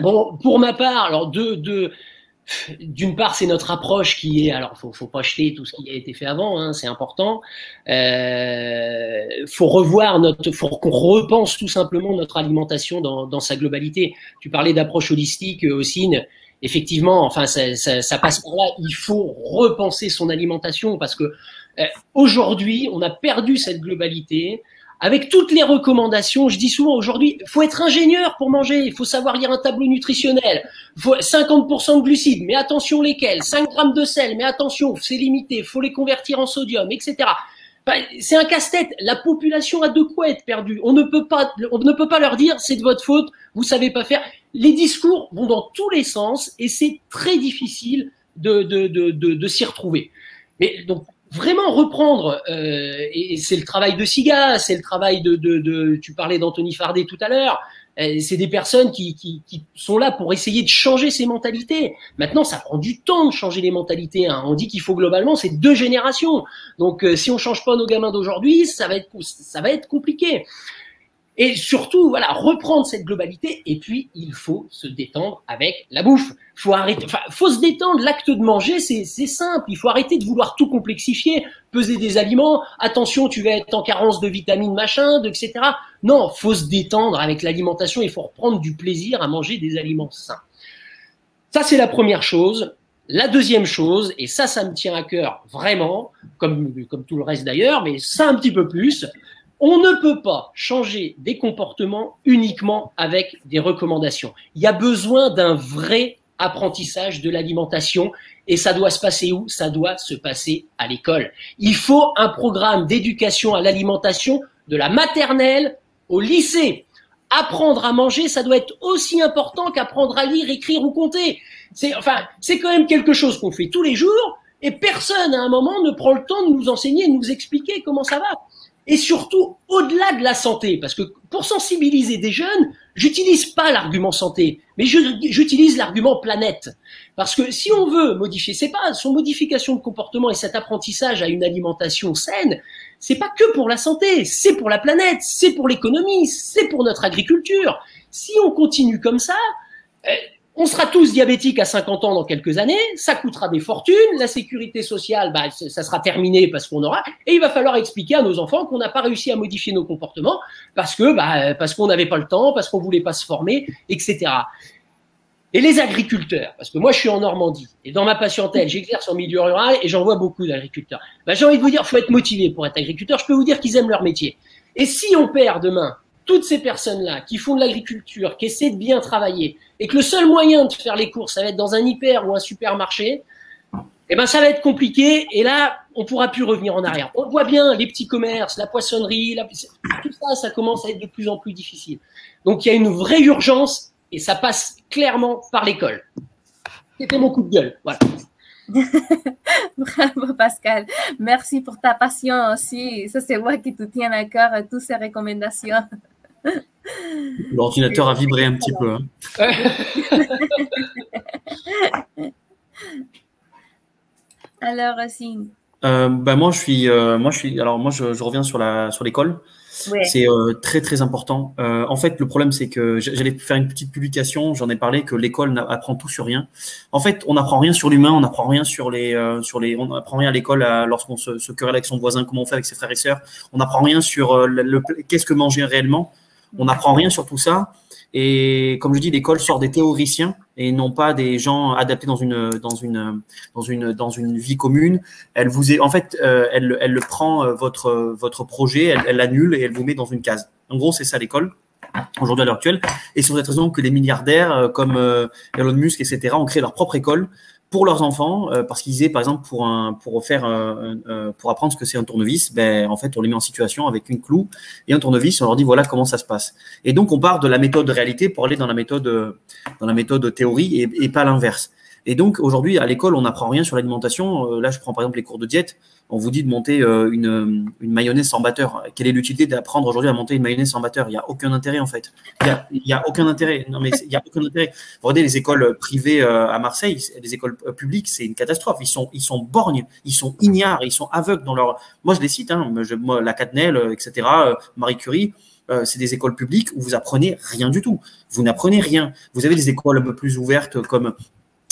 Bon, pour ma part, alors d'une part, c'est notre approche qui est, alors faut pas jeter tout ce qui a été fait avant, hein, c'est important. Faut qu'on repense tout simplement notre alimentation dans sa globalité. Tu parlais d'approche holistique, Ossine. Effectivement, enfin, ça passe par là. Il faut repenser son alimentation parce que aujourd'hui, on a perdu cette globalité. Avec toutes les recommandations, je dis souvent aujourd'hui, il faut être ingénieur pour manger, il faut savoir lire un tableau nutritionnel, 50% de glucides, mais attention lesquels, 5 grammes de sel, mais attention, c'est limité, il faut les convertir en sodium, etc. C'est un casse-tête. La population a de quoi être perdue. On ne peut pas leur dire c'est de votre faute, vous savez pas faire. Les discours vont dans tous les sens et c'est très difficile de s'y retrouver. Mais donc vraiment reprendre, et c'est le travail de Siga, c'est le travail tu parlais d'Anthony Fardet tout à l'heure. C'est des personnes qui sont là pour essayer de changer ces mentalités. Maintenant, ça prend du temps de changer les mentalités. Hein. On dit qu'il faut globalement, c'est 2 générations. Donc, si on change pas nos gamins d'aujourd'hui, ça va être compliqué. Et surtout, voilà, reprendre cette globalité. Et puis, il faut se détendre avec la bouffe. Faut se détendre. L'acte de manger, c'est simple. Il faut arrêter de vouloir tout complexifier, peser des aliments. Attention, tu vas être en carence de vitamines, machin, etc. Non, faut se détendre avec l'alimentation. Il faut reprendre du plaisir à manger des aliments sains. Ça, c'est la première chose. La deuxième chose, et ça me tient à cœur vraiment, comme tout le reste d'ailleurs, mais ça un petit peu plus. On ne peut pas changer des comportements uniquement avec des recommandations. Il y a besoin d'un vrai apprentissage de l'alimentation et ça doit se passer où? Ça doit se passer à l'école. Il faut un programme d'éducation à l'alimentation de la maternelle au lycée. Apprendre à manger, ça doit être aussi important qu'apprendre à lire, écrire ou compter. C'est quand même quelque chose qu'on fait tous les jours et personne à un moment ne prend le temps de nous enseigner, de nous expliquer comment ça va. Et surtout, au-delà de la santé, parce que pour sensibiliser des jeunes, j'utilise pas l'argument santé, mais j'utilise l'argument planète. Parce que si on veut modifier, c'est pas son modification de comportement et cet apprentissage à une alimentation saine, c'est pas que pour la santé, c'est pour la planète, c'est pour l'économie, c'est pour notre agriculture. Si on continue comme ça, on sera tous diabétiques à 50 ans dans quelques années, ça coûtera des fortunes, la sécurité sociale, ça sera terminé parce qu'on aura, et il va falloir expliquer à nos enfants qu'on n'a pas réussi à modifier nos comportements parce qu'on n'avait pas le temps, parce qu'on voulait pas se former, etc. Et les agriculteurs, parce que moi je suis en Normandie, et dans ma patientèle, j'exerce en milieu rural et j'en vois beaucoup d'agriculteurs. J'ai envie de vous dire, faut être motivé pour être agriculteur, je peux vous dire qu'ils aiment leur métier. Et si on perd demain toutes ces personnes-là qui font de l'agriculture, qui essaient de bien travailler, et que le seul moyen de faire les courses, ça va être dans un hyper ou un supermarché, ça va être compliqué, et là, on pourra plus revenir en arrière. On voit bien les petits commerces, la poissonnerie, tout ça, ça commence à être de plus en plus difficile. Donc, il y a une vraie urgence, et ça passe clairement par l'école. C'était mon coup de gueule, voilà. Bravo Pascal, merci pour ta passion aussi. Ça c'est moi qui te tiens à cœur toutes ces recommandations. L'ordinateur a vibré un petit peu. Alors, Signe. Moi, je reviens sur l'école. Ouais. C'est très, très important. En fait, le problème, c'est que j'allais faire une petite publication. J'en ai parlé que l'école apprend tout sur rien. En fait, on n'apprend rien sur l'humain, on n'apprend rien on n'apprend rien à l'école lorsqu'on se querelle avec son voisin, comment on fait avec ses frères et sœurs. On n'apprend rien sur qu'est-ce que manger réellement. On n'apprend rien sur tout ça. Et comme je dis, l'école sort des théoriciens et non pas des gens adaptés dans une vie commune. Elle prend votre projet, elle l'annule et elle vous met dans une case. En gros, c'est ça l'école aujourd'hui à l'heure actuelle. Et c'est pour cette raison que les milliardaires comme Elon Musk, etc., ont créé leur propre école pour leurs enfants, parce qu'ils disaient, par exemple, pour apprendre ce que c'est un tournevis, en fait, on les met en situation avec une clou et un tournevis, on leur dit voilà comment ça se passe. Et donc, on part de la méthode de réalité pour aller dans la méthode théorie et pas l'inverse. Et donc, aujourd'hui, à l'école, on n'apprend rien sur l'alimentation. Là, je prends par exemple les cours de diète. On vous dit de monter une mayonnaise sans batteur. Quelle est l'utilité d'apprendre aujourd'hui à monter une mayonnaise sans batteur? Il n'y a aucun intérêt, en fait. Il y a aucun intérêt. Non, mais il n'y a aucun intérêt. Vous regardez les écoles privées à Marseille, les écoles publiques, c'est une catastrophe. Ils sont borgnes, ils sont ignares, ils sont aveugles dans leur… Moi, je les cite, moi, la Catnel, etc., Marie Curie. C'est des écoles publiques où vous apprenez rien du tout. Vous n'apprenez rien. Vous avez des écoles un peu plus ouvertes comme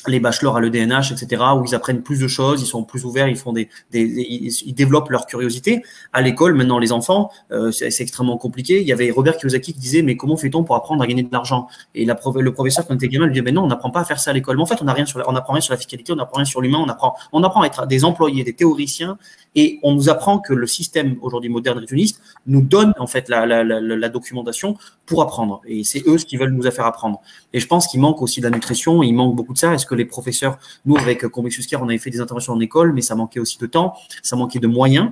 les bachelors à l'EDNH, etc., où ils apprennent plus de choses, ils sont plus ouverts, ils développent leur curiosité. À l'école, maintenant, les enfants, c'est extrêmement compliqué. Il y avait Robert Kiyosaki qui disait, mais comment fait-on pour apprendre à gagner de l'argent? Et le professeur, quand il était gamin, lui disait, mais non, on n'apprend pas à faire ça à l'école. Mais en fait, on n'apprend rien sur la fiscalité, on n'apprend rien sur l'humain, on apprend à être des employés, des théoriciens, et on nous apprend que le système aujourd'hui moderne rétuniste nous donne en fait la documentation pour apprendre. Et c'est eux ce qu'ils veulent nous faire apprendre. Et je pense qu'il manque aussi de la nutrition, il manque beaucoup de ça. Est-ce que les professeurs, nous, avec Complexus Care, on avait fait des interventions en école, mais ça manquait aussi de temps, ça manquait de moyens.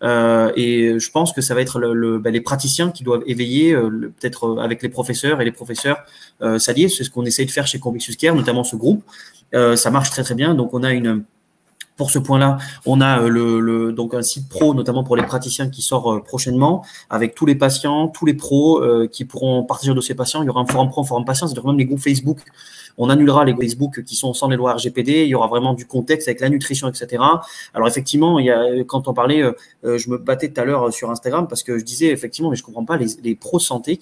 Et je pense que ça va être les praticiens qui doivent éveiller, peut-être avec les professeurs, et les professeurs s'allier. C'est ce qu'on essaye de faire chez Complexus Care, notamment ce groupe. Ça marche très, très bien. Donc, on a pour ce point-là, on a donc un site pro, notamment pour les praticiens, qui sort prochainement, avec tous les patients, tous les pros qui pourront partager de ces patients. Il y aura un forum pro, un forum patient, c'est-à-dire même les groupes Facebook. On annulera les groupes Facebook qui sont sans les lois RGPD. Il y aura vraiment du contexte avec la nutrition, etc. Alors effectivement, quand on parlait, je me battais tout à l'heure sur Instagram parce que je disais effectivement, mais je comprends pas les pros santé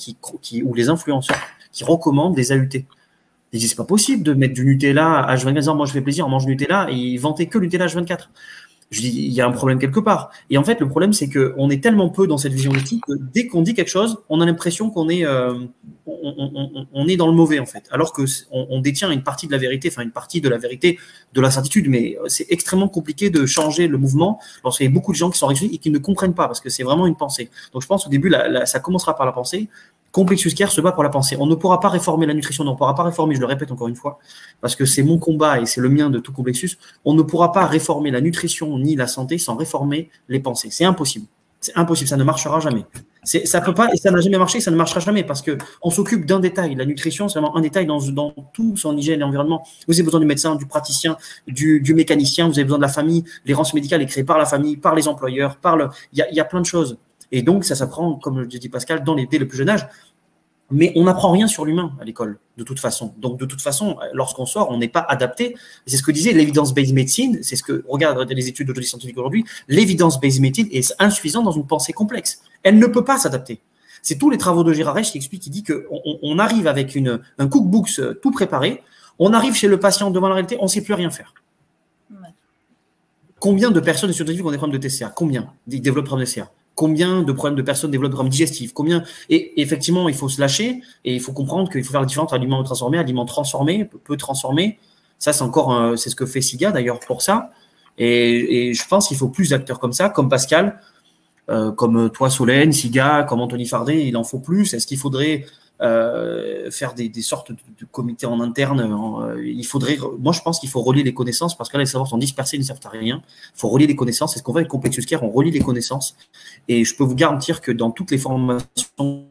ou les influenceurs qui recommandent des AUT. Ils disent, c'est pas possible de mettre du Nutella H24. Moi, je fais plaisir, on mange du Nutella et ils vantaient que le Nutella H24. Je dis, il y a un problème quelque part. Et en fait, le problème, c'est qu'on est tellement peu dans cette vision éthique que dès qu'on dit quelque chose, on a l'impression qu'on est, on est dans le mauvais, en fait. Alors qu'on détient une partie de la vérité, enfin, une partie de la vérité de la certitude. Mais c'est extrêmement compliqué de changer le mouvement lorsqu'il y a beaucoup de gens qui sont réunis et qui ne comprennent pas parce que c'est vraiment une pensée. Donc, je pense au début, ça commencera par la pensée. Complexus Care se bat pour la pensée. On ne pourra pas réformer la nutrition, on ne pourra pas réformer, je le répète encore une fois, parce que c'est mon combat et c'est le mien de tout Complexus, on ne pourra pas réformer la nutrition ni la santé sans réformer les pensées. C'est impossible. C'est impossible, ça ne marchera jamais. Ça peut pas, et ça n'a jamais marché, ça ne marchera jamais, parce qu'on s'occupe d'un détail. La nutrition, c'est vraiment un détail dans tout son hygiène et environnement. Vous avez besoin du médecin, du praticien, du mécanicien, vous avez besoin de la famille. L'errance médicale est créée par la famille, par les employeurs, il y a plein de choses. Et donc, ça s'apprend, comme le dit Pascal, dès le plus jeune âge. Mais on n'apprend rien sur l'humain à l'école, de toute façon. Donc, de toute façon, lorsqu'on sort, on n'est pas adapté. C'est ce que disait l'evidence-based medicine. C'est ce que, regarde les études d'autologie scientifique aujourd'hui, l'evidence-based medicine est insuffisante dans une pensée complexe. Elle ne peut pas s'adapter. C'est tous les travaux de Gérard Reich qui expliquent, qui dit qu'on arrive avec un cookbook tout préparé, on arrive chez le patient devant la réalité, on ne sait plus rien faire. Combien de personnes scientifiques ont des problèmes de TCA? Combien ils développent des problèmes de TCA? Combien de problèmes de personnes développent des problèmes digestifs? Et effectivement, il faut se lâcher et il faut comprendre qu'il faut faire la différence entre aliments transformés, aliments transformés, peu transformés. Ça, c'est encore, c'est ce que fait SIGA d'ailleurs pour ça. Et je pense qu'il faut plus d'acteurs comme ça, comme Pascal, comme toi, Solène, SIGA, comme Anthony Fardet. Il en faut plus. Est-ce qu'il faudrait faire des sortes de comités en interne? Moi, je pense qu'il faut relier les connaissances parce que là, les savoirs sont dispersés, ils ne servent à rien. Il faut relier les connaissances. C'est ce qu'on fait avec Complexus Care, on relie les connaissances. Et je peux vous garantir que dans toutes les formations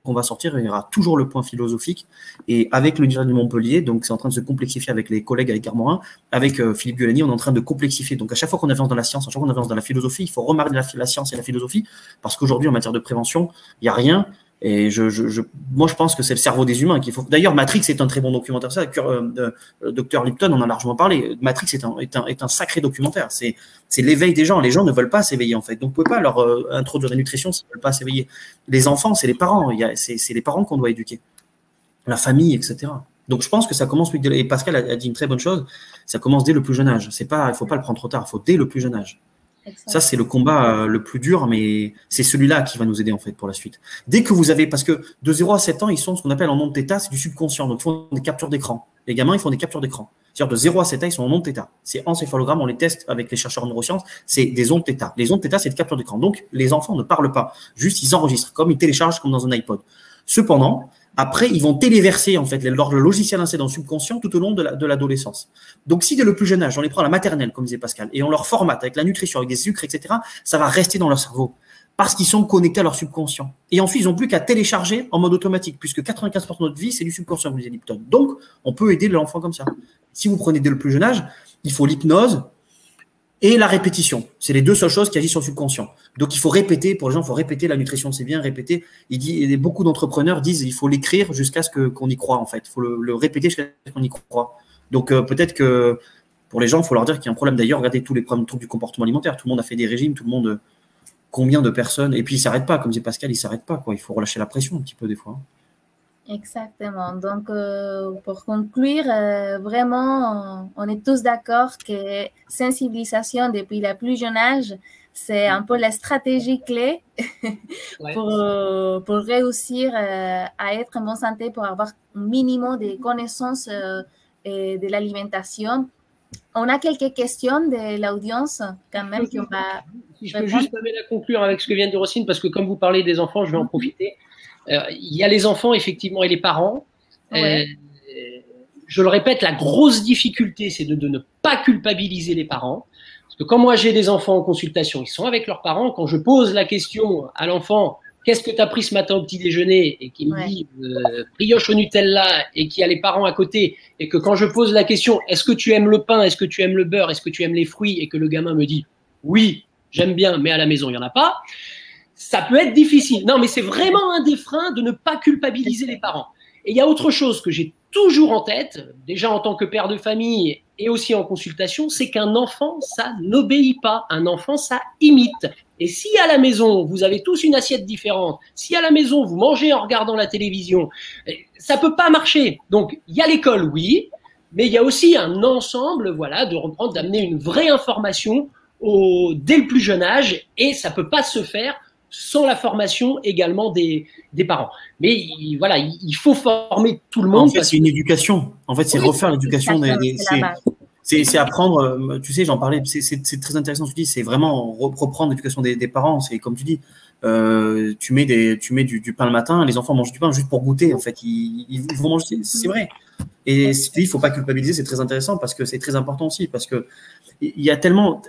qu'on va sortir, il y aura toujours le point philosophique. Et avec l'Université de Montpellier, donc c'est en train de se complexifier avec les collègues, avec Armorin, avec Philippe Guelani, on est en train de complexifier. Donc à chaque fois qu'on avance dans la science, à chaque fois qu'on avance dans la philosophie, il faut remarquer la science et la philosophie parce qu'aujourd'hui, en matière de prévention, il n'y a rien. Et moi, je pense que c'est le cerveau des humains qu'il faut. D'ailleurs, Matrix est un très bon documentaire. Ça, Dr Lipton en a largement parlé. Matrix est un sacré documentaire. C'est l'éveil des gens. Les gens ne veulent pas s'éveiller, en fait. Donc, on ne peut pas leur introduire la nutrition s'ils ne veulent pas s'éveiller. Les enfants, c'est les parents. C'est les parents qu'on doit éduquer. La famille, etc. Donc, je pense que ça commence. Et Pascal a dit une très bonne chose. Ça commence dès le plus jeune âge. Il ne faut pas le prendre trop tard. Il faut dès le plus jeune âge. Ça, c'est le combat le plus dur, mais c'est celui-là qui va nous aider en fait pour la suite. Dès que vous avez, parce que de 0 à 7 ans, ils sont ce qu'on appelle en onde θ, c'est du subconscient. Donc, ils font des captures d'écran. Les gamins, ils font des captures d'écran. C'est-à-dire de 0 à 7 ans, ils sont en onde θ. C'est encéphalogramme, on les teste avec les chercheurs en neurosciences, c'est des ondes θ. Les ondes θ, c'est des captures d'écran. Donc, les enfants ne parlent pas. Juste, ils enregistrent, comme ils téléchargent comme dans un iPod. Cependant, après, ils vont téléverser en fait leur logiciel inscrit dans le subconscient tout au long de l'adolescence. Donc, si dès le plus jeune âge, on les prend à la maternelle, comme disait Pascal, et on leur formate avec la nutrition, avec des sucres, etc., ça va rester dans leur cerveau parce qu'ils sont connectés à leur subconscient. Et ensuite, ils n'ont plus qu'à télécharger en mode automatique, puisque 95% de notre vie, c'est du subconscient, vous disait Lipton. Donc, on peut aider l'enfant comme ça. Si vous prenez dès le plus jeune âge, il faut l'hypnose et la répétition. C'est les deux seules choses qui agissent sur le subconscient. Donc, il faut répéter, pour les gens, il faut répéter la nutrition, c'est bien, répéter. Beaucoup d'entrepreneurs disent il faut l'écrire jusqu'à ce qu'on y croit, en fait. Il faut le répéter jusqu'à ce qu'on y croit. Donc, peut-être que pour les gens, il faut leur dire qu'il y a un problème. D'ailleurs, regardez tous les problèmes de troubles du comportement alimentaire. Tout le monde a fait des régimes, tout le monde. Combien de personnes. Et puis, ils ne s'arrêtent pas, comme dit Pascal, ils ne s'arrêtent pas, quoi. Il faut relâcher la pression un petit peu, des fois. Exactement. Donc, pour conclure, vraiment, on est tous d'accord que sensibilisation depuis le plus jeune âge, c'est un peu la stratégie clé pour réussir à être en bonne santé, pour avoir un minimum de connaissances et de l'alimentation. On a quelques questions de l'audience quand même. Si je peux juste m'amener à conclure avec ce que vient de dire Rosine, parce que comme vous parlez des enfants, je vais en profiter. Il y a les enfants, effectivement, et les parents. je le répète, la grosse difficulté, c'est de ne pas culpabiliser les parents. Parce que quand moi j'ai des enfants en consultation, ils sont avec leurs parents. Quand je pose la question à l'enfant, qu'est-ce que tu as pris ce matin au petit déjeuner, et qui me dit brioche au Nutella, et qui a les parents à côté, et que quand je pose la question, est-ce que tu aimes le pain, est-ce que tu aimes le beurre, est-ce que tu aimes les fruits, et que le gamin me dit oui, j'aime bien, mais à la maison il y en a pas, ça peut être difficile. Non, mais c'est vraiment un des freins de ne pas culpabiliser les parents. Et il y a autre chose que j'ai toujours en tête, déjà en tant que père de famille et aussi en consultation, c'est qu'un enfant, ça n'obéit pas. Un enfant, ça imite. Et si à la maison, vous avez tous une assiette différente, si à la maison, vous mangez en regardant la télévision, ça peut pas marcher. Donc, il y a l'école, oui, mais il y a aussi un ensemble, voilà, de reprendre, d'amener une vraie information dès le plus jeune âge, et ça peut pas se faire sans la formation également des parents. Mais voilà, il faut former tout le monde. En fait, c'est une éducation. En fait, c'est refaire l'éducation. C'est apprendre, tu sais, j'en parlais, c'est très intéressant ce que tu dis, c'est vraiment reprendre l'éducation des parents. C'est comme tu dis, tu mets du pain le matin, les enfants mangent du pain juste pour goûter, en fait. Ils vont manger, c'est vrai. Et il ne faut pas culpabiliser, c'est très intéressant parce que c'est très important aussi, parce que il y a tellement,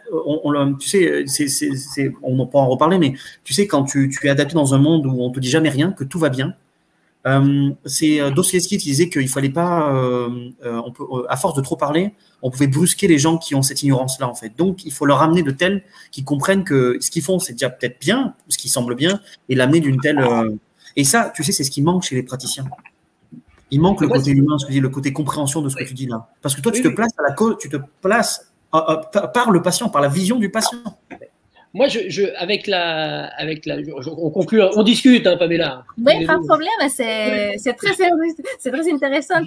tu sais, on en pourra en reparler, mais tu sais, quand tu es adapté dans un monde où on te dit jamais rien, que tout va bien, c'est Dostoïevski qui disait qu'il fallait pas, à force de trop parler, on pouvait brusquer les gens qui ont cette ignorance-là, en fait. Donc, il faut leur amener de tels qui comprennent que ce qu'ils font, c'est déjà peut-être bien, ce qui semble bien, et l'amener d'une telle. Et ça, tu sais, c'est ce qui manque chez les praticiens. Il manque le côté humain, ce que je dis, le côté compréhension de ce que tu dis là. Parce que toi, tu te places par le patient, par la vision du patient. Moi, on conclut, on discute, hein, Pamela. Oui, pas de problème, c'est très intéressant.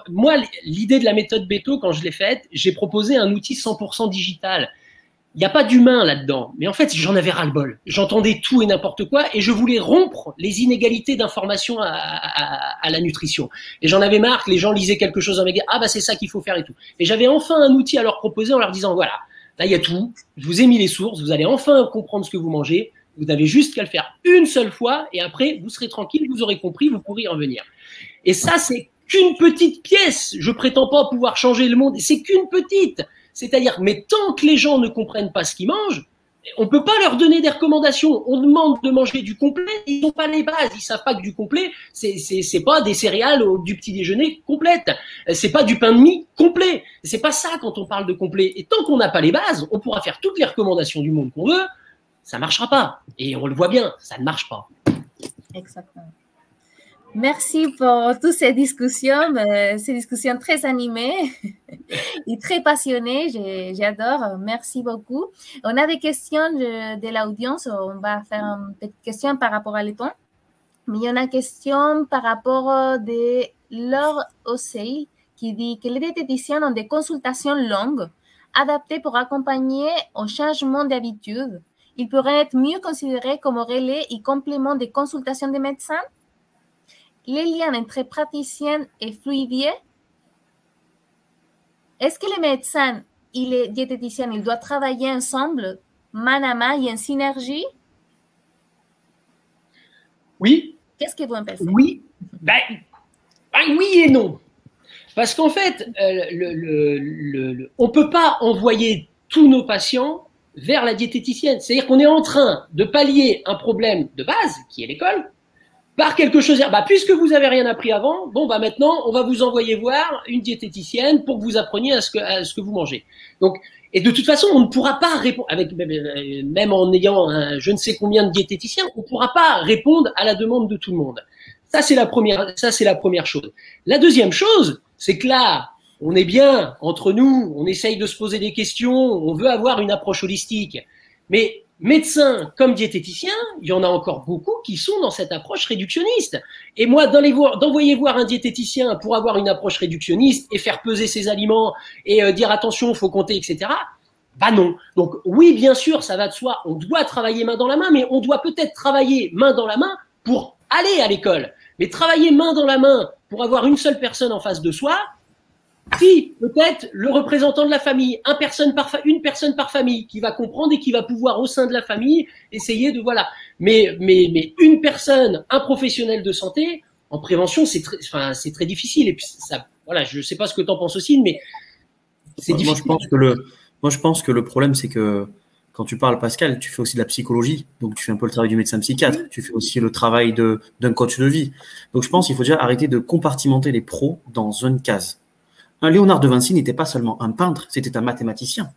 Moi, l'idée de la méthode Beto, quand je l'ai faite, j'ai proposé un outil 100% digital. Il n'y a pas d'humain là-dedans. Mais en fait, j'en avais ras-le-bol. J'entendais tout et n'importe quoi, et je voulais rompre les inégalités d'information à la nutrition. Et j'en avais marre que les gens lisaient quelque chose en méga, ah bah c'est ça qu'il faut faire et tout. Et j'avais enfin un outil à leur proposer en leur disant, voilà, là il y a tout, je vous ai mis les sources, vous allez enfin comprendre ce que vous mangez, vous n'avez juste qu'à le faire une seule fois, et après vous serez tranquille, vous aurez compris, vous pourrez y revenir. Et ça, c'est qu'une petite pièce. Je prétends pas pouvoir changer le monde, c'est qu'une petite. C'est-à-dire, mais tant que les gens ne comprennent pas ce qu'ils mangent, on ne peut pas leur donner des recommandations. On demande de manger du complet, ils n'ont pas les bases. Ils savent pas que du complet, c'est pas des céréales ou du petit déjeuner complète. C'est pas du pain de mie complet. C'est pas ça quand on parle de complet. Et tant qu'on n'a pas les bases, on pourra faire toutes les recommandations du monde qu'on veut, ça marchera pas. Et on le voit bien, ça ne marche pas. Exactement. Merci pour toutes ces discussions très animées et très passionnées. J'adore. Merci beaucoup. On a des questions de l'audience. On va faire une petite question par rapport à l'éton. Mais il y en a une question par rapport de Laure Ossey qui dit que les diététiciens ont des consultations longues adaptées pour accompagner au changement d'habitude. Ils pourraient être mieux considérés comme relais et complément des consultations des médecins. Les liens entre praticiens et fluidiers. Est-ce que les médecins et les diététiciens ils doivent travailler ensemble, main à main et en synergie? Oui. Qu'est-ce que vous en pensez? Oui. Oui et non. Parce qu'en fait, on ne peut pas envoyer tous nos patients vers la diététicienne. C'est-à-dire qu'on est en train de pallier un problème de base, qui est l'école, par quelque chose, puisque vous avez rien appris avant, maintenant, on va vous envoyer voir une diététicienne pour que vous appreniez à ce que vous mangez. Donc, et de toute façon, on ne pourra pas répondre, même en ayant je ne sais combien de diététiciens, on ne pourra pas répondre à la demande de tout le monde. Ça, c'est la première chose. La deuxième chose, c'est que là, on est bien entre nous, on essaye de se poser des questions, on veut avoir une approche holistique. Mais médecins comme diététiciens, il y en a encore beaucoup qui sont dans cette approche réductionniste. Et moi, d'envoyer voir un diététicien pour avoir une approche réductionniste et faire peser ses aliments et dire attention, faut compter, etc. Non. Donc oui, bien sûr, ça va de soi. On doit travailler main dans la main, mais on doit peut-être travailler main dans la main pour aller à l'école. Mais travailler main dans la main pour avoir une seule personne en face de soi, si, peut-être le représentant de la famille, une personne par famille qui va comprendre et qui va pouvoir au sein de la famille essayer de, voilà. Mais une personne, un professionnel de santé, en prévention, c'est très difficile. Et puis, ça, voilà, je ne sais pas ce que tu en penses aussi, mais c'est difficile. Moi, je pense que le problème, c'est que quand tu parles, Pascal, tu fais aussi de la psychologie. Donc, tu fais un peu le travail du médecin psychiatre. Tu fais aussi le travail d'un coach de vie. Donc, je pense qu'il faut déjà arrêter de compartimenter les pros dans une case. Un Léonard de Vinci n'était pas seulement un peintre, c'était un mathématicien.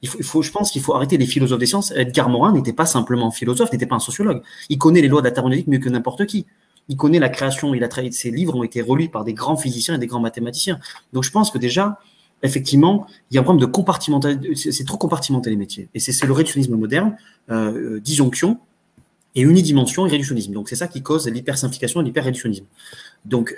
Je pense qu'il faut arrêter les philosophes des sciences. Edgar Morin n'était pas simplement philosophe, n'était pas un sociologue. Il connaît les lois de la thermodynamique mieux que n'importe qui. Il connaît la création, ses livres ont été relus par des grands physiciens et des grands mathématiciens. Donc, je pense que déjà, effectivement, il y a un problème de compartimentalisation. C'est trop compartimenté les métiers. Et c'est le réductionnisme moderne, disjonction et unidimension et réductionnisme. Donc, c'est ça qui cause l'hypersimplification et l'hyperréductionnisme. Donc,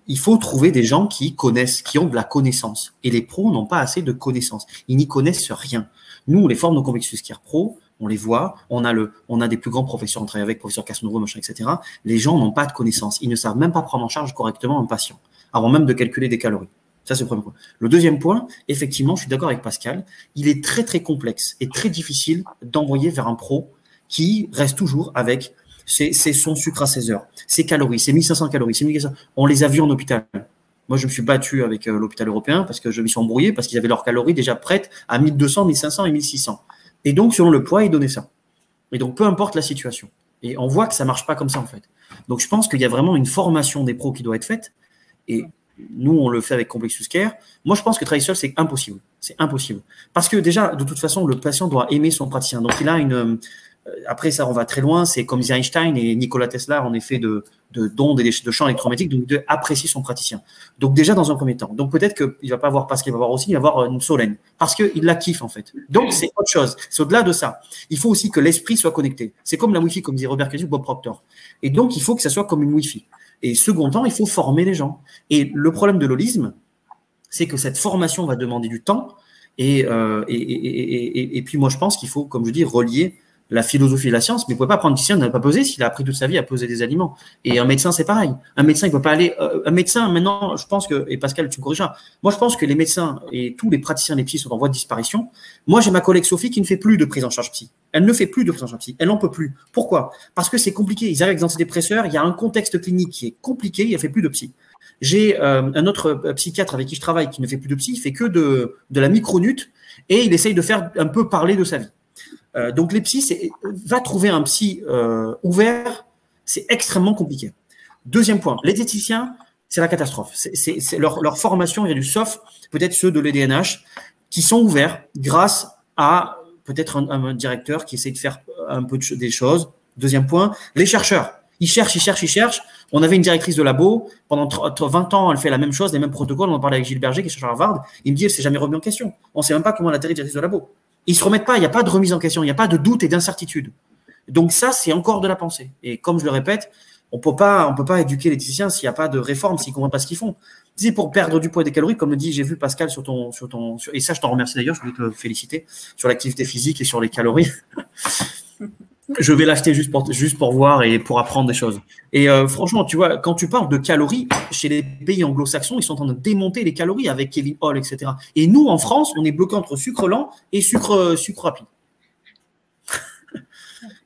il faut trouver des gens qui connaissent, qui ont de la connaissance. Et les pros n'ont pas assez de connaissances. Ils n'y connaissent rien. Nous, on les forme nos Convexus Care Pro, on les voit, on a des plus grands professeurs, on travaille avec, professeur Castronovo, machin, etc. Les gens n'ont pas de connaissances. Ils ne savent même pas prendre en charge correctement un patient, avant même de calculer des calories. Ça, c'est le premier point. Le deuxième point, effectivement, je suis d'accord avec Pascal, il est très, très complexe et très difficile d'envoyer vers un pro qui reste toujours avec c'est son sucre à 16 heures, ses calories, c'est 1500 calories, c'est 1500. On les a vus en hôpital. Moi, je me suis battu avec l'hôpital européen parce que je me suis embrouillé parce qu'ils avaient leurs calories déjà prêtes à 1200, 1500 et 1600. Et donc, selon le poids, ils donnaient ça. Et donc, peu importe la situation. Et on voit que ça marche pas comme ça, en fait. Donc, je pense qu'il y a vraiment une formation des pros qui doit être faite. Et nous, on le fait avec Complexus Care. Moi, je pense que travailler seul, c'est impossible. C'est impossible. Parce que déjà, de toute façon, le patient doit aimer son praticien. Donc, il a une... Après, ça, on va très loin. C'est comme Einstein et Nikola Tesla, en effet, d'ondes et de champs électromagnétiques, donc d'apprécier son praticien. Donc, déjà, dans un premier temps. Donc, peut-être qu'il ne va pas avoir Pascal, il va avoir aussi, il va avoir une Solène. Parce qu'il la kiffe, en fait. Donc, c'est autre chose. C'est au-delà de ça. Il faut aussi que l'esprit soit connecté. C'est comme la Wi-Fi, comme disait Robert Kiyosaki ou Bob Proctor. Et donc, il faut que ça soit comme une Wi-Fi. Et second temps, il faut former les gens. Et le problème de l'holisme, c'est que cette formation va demander du temps. Et puis, moi, je pense qu'il faut, comme je dis, relier la philosophie et la science, mais vous ne pouvez pas prendre un physicien, il n'a pas pesé s'il a appris toute sa vie à peser des aliments. Et un médecin, c'est pareil. Un médecin, il ne peut pas aller. Un médecin, maintenant, je pense que, et Pascal, tu me corrigeras, moi, je pense que les médecins et tous les praticiens des psy sont en voie de disparition. Moi, j'ai ma collègue Sophie qui ne fait plus de prise en charge psy. Elle ne fait plus de prise en charge psy. Elle n'en peut plus. Pourquoi? Parce que c'est compliqué. Ils arrivent avec des antidépresseurs, il y a un contexte clinique qui est compliqué, il ne fait plus de psy. J'ai un autre psychiatre avec qui je travaille qui ne fait plus de psy, il fait que de la micronute et il essaye de faire un peu parler de sa vie. Donc les psys, va trouver un psy ouvert, c'est extrêmement compliqué. Deuxième point, les diététiciens, c'est la catastrophe. C'est leur formation, il y a du sauf, peut-être ceux de l'EDNH, qui sont ouverts grâce à peut-être un directeur qui essaie de faire un peu des choses. Deuxième point, les chercheurs. Ils cherchent. On avait une directrice de labo, pendant 20 ans, elle fait la même chose, les mêmes protocoles. On en parlait avec Gilles Berger, qui est chercheur à Harvard. Il me dit, elle s'est jamais remis en question. On ne sait même pas comment elle a atterri directrice de labo. Ils se remettent pas, il n'y a pas de remise en question, il n'y a pas de doute et d'incertitude. Donc ça, c'est encore de la pensée. Et comme je le répète, on peut pas éduquer les diététiciens s'il n'y a pas de réforme, s'ils ne comprennent pas ce qu'ils font. C'est pour perdre du poids et des calories, comme le dit, j'ai vu Pascal et ça, je t'en remercie d'ailleurs, je voulais te féliciter sur l'activité physique et sur les calories. Je vais l'acheter juste pour voir et pour apprendre des choses. Et franchement, tu vois, quand tu parles de calories, chez les pays anglo-saxons, ils sont en train de démonter les calories avec Kevin Hall, etc. Et nous, en France, on est bloqué entre sucre lent et sucre rapide.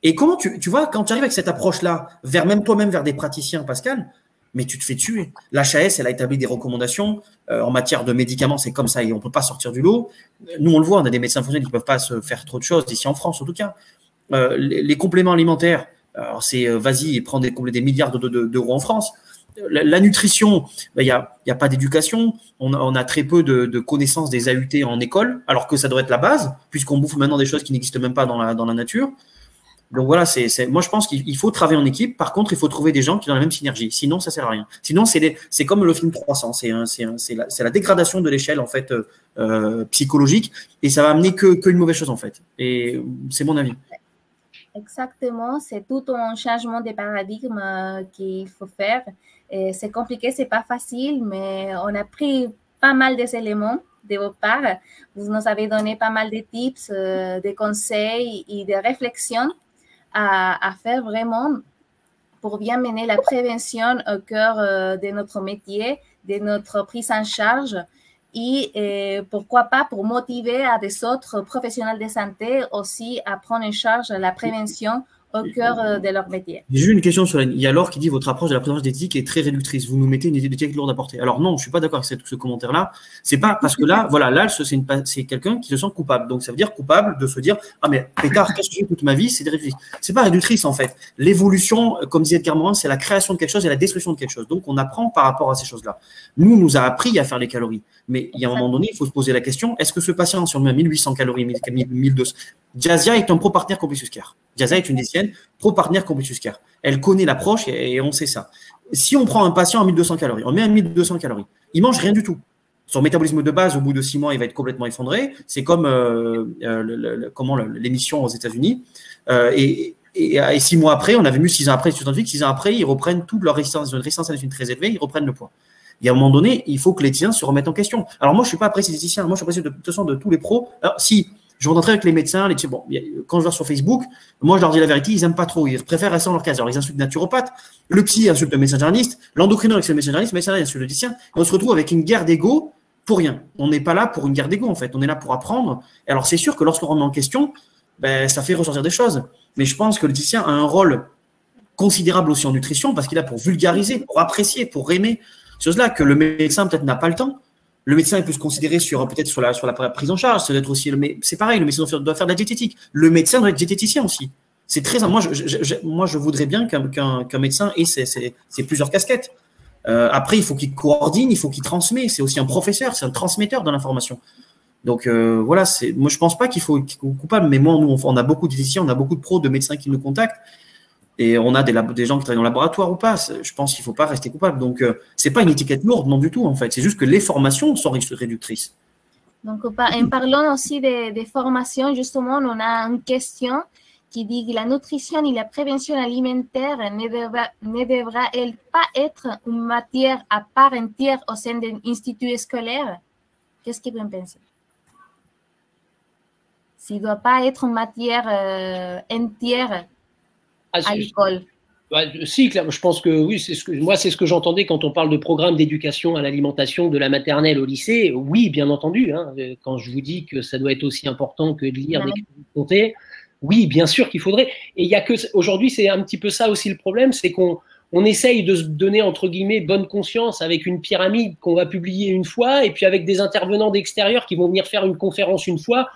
Et comment tu vois, quand tu arrives avec cette approche-là, même toi-même vers des praticiens, Pascal, mais tu te fais tuer. L'HAS, elle a établi des recommandations en matière de médicaments, c'est comme ça et on ne peut pas sortir du lot. Nous, on le voit, on a des médecins fonctionnels qui ne peuvent pas se faire trop de choses, ici en France en tout cas. Les compléments alimentaires, c'est vas-y et prends des milliards d'euros en France. La nutrition, il n'y a pas d'éducation. On a très peu de connaissances des AUT en école, alors que ça doit être la base, puisqu'on bouffe maintenant des choses qui n'existent même pas dans la nature. Donc voilà, moi je pense qu'il faut travailler en équipe. Par contre, il faut trouver des gens qui ont la même synergie. Sinon, ça ne sert à rien. Sinon, c'est comme le film 300. C'est la dégradation de l'échelle en fait psychologique, et ça va amener qu'une mauvaise chose en fait. Et c'est mon avis. Exactement, c'est tout un changement de paradigme qu'il faut faire. C'est compliqué, c'est pas facile, mais on a pris pas mal d'éléments de votre part. Vous nous avez donné pas mal de tips, de conseils et de réflexions à faire vraiment pour bien mener la prévention au cœur de notre métier, de notre prise en charge. Et pourquoi pas pour motiver à des autres professionnels de santé aussi à prendre en charge la prévention au cœur de leur métier. J'ai eu une question sur il y a Laure qui dit votre approche de la prévention d'éthique est très réductrice. Vous nous mettez une idée d'éthique lourde à porter. Alors non, je suis pas d'accord avec ce commentaire-là. C'est pas parce que là, voilà, là, c'est quelqu'un qui se sent coupable. Donc ça veut dire coupable de se dire ah mais pétard, qu'est-ce que j'ai fait toute ma vie, c'est réductrice. C'est pas réductrice en fait. L'évolution, comme disait Edgar Morin, c'est la création de quelque chose et la destruction de quelque chose. Donc on apprend par rapport à ces choses-là. Nous a appris à faire les calories, mais il y a un moment donné, il faut se poser la question est-ce que ce patient, si on met 1800 calories, 1200, Jazia est un pro-partenaire Completus Care. Jazia est une diététicienne pro-partenaire Completus Care. Elle connaît l'approche et on sait ça. Si on prend un patient à 1200 calories, on met à 1200 calories, il mange rien du tout. Son métabolisme de base, au bout de 6 mois, il va être complètement effondré. C'est comme l'émission aux États-Unis. Et 6 mois après, on avait vu 6 ans après, 6 ans après, ils reprennent toute leur résistance, une résistance à l'insuline très élevée, ils reprennent le poids. Et à un moment donné, il faut que les diététiciens se remettent en question. Alors moi, je ne suis pas apprécié des diététiciens, moi je suis apprécié de toute façon de tous les pros. Alors si je rencontrais avec les médecins, bon, quand je vais sur Facebook, moi je leur dis la vérité, ils n'aiment pas trop, ils préfèrent rester dans leur case. Alors ils insultent le naturopathe, le psy insulte le médecin généraliste, l'endocrinologue c'est le médecin généraliste, le médecin insulte le diététicien, et on se retrouve avec une guerre d'ego pour rien. On n'est pas là pour une guerre d'ego en fait, on est là pour apprendre. Et alors c'est sûr que lorsqu'on remet en question, ça fait ressortir des choses. Mais je pense que le diététicien a un rôle considérable aussi en nutrition parce qu'il est là pour vulgariser, pour apprécier, pour aimer. Chose-là que le médecin peut-être n'a pas le temps. Le médecin peut se considérer peut-être sur la prise en charge. Ça doit être aussi c'est pareil. Le médecin doit faire de la diététique. Le médecin doit être diététicien aussi. C'est très. Moi, je voudrais bien qu'un médecin ait ces plusieurs casquettes. Après, il faut qu'il coordonne, il faut qu'il transmet. C'est aussi un professeur, c'est un transmetteur de l'information. Donc voilà. Moi, je pense pas qu'il faut coupable. Mais moi, on a beaucoup de diététiciens, on a beaucoup de pros, de médecins qui nous contactent. Et on a des gens qui travaillent dans le laboratoire ou pas. Je pense qu'il ne faut pas rester coupable. Donc, ce n'est pas une étiquette lourde, non du tout, en fait. C'est juste que les formations sont réductrices. Donc, en parlant aussi des formations, justement, on a une question qui dit que la nutrition et la prévention alimentaire ne devra-elle pas être une matière à part entière au sein d'un institut scolaire? Qu'est-ce que vous en pensez? S'il ne doit pas être une matière entière à l'école. Si, je pense que oui, c'est ce que j'entendais quand on parle de programme d'éducation à l'alimentation de la maternelle au lycée. Oui, bien entendu. Hein, quand je vous dis que ça doit être aussi important que de lire, d'écrire, de compter, oui, bien sûr qu'il faudrait. Et il y a que aujourd'hui, c'est un petit peu ça aussi le problème, c'est qu'on essaye de se donner entre guillemets bonne conscience avec une pyramide qu'on va publier une fois, et puis avec des intervenants d'extérieur qui vont venir faire une conférence une fois.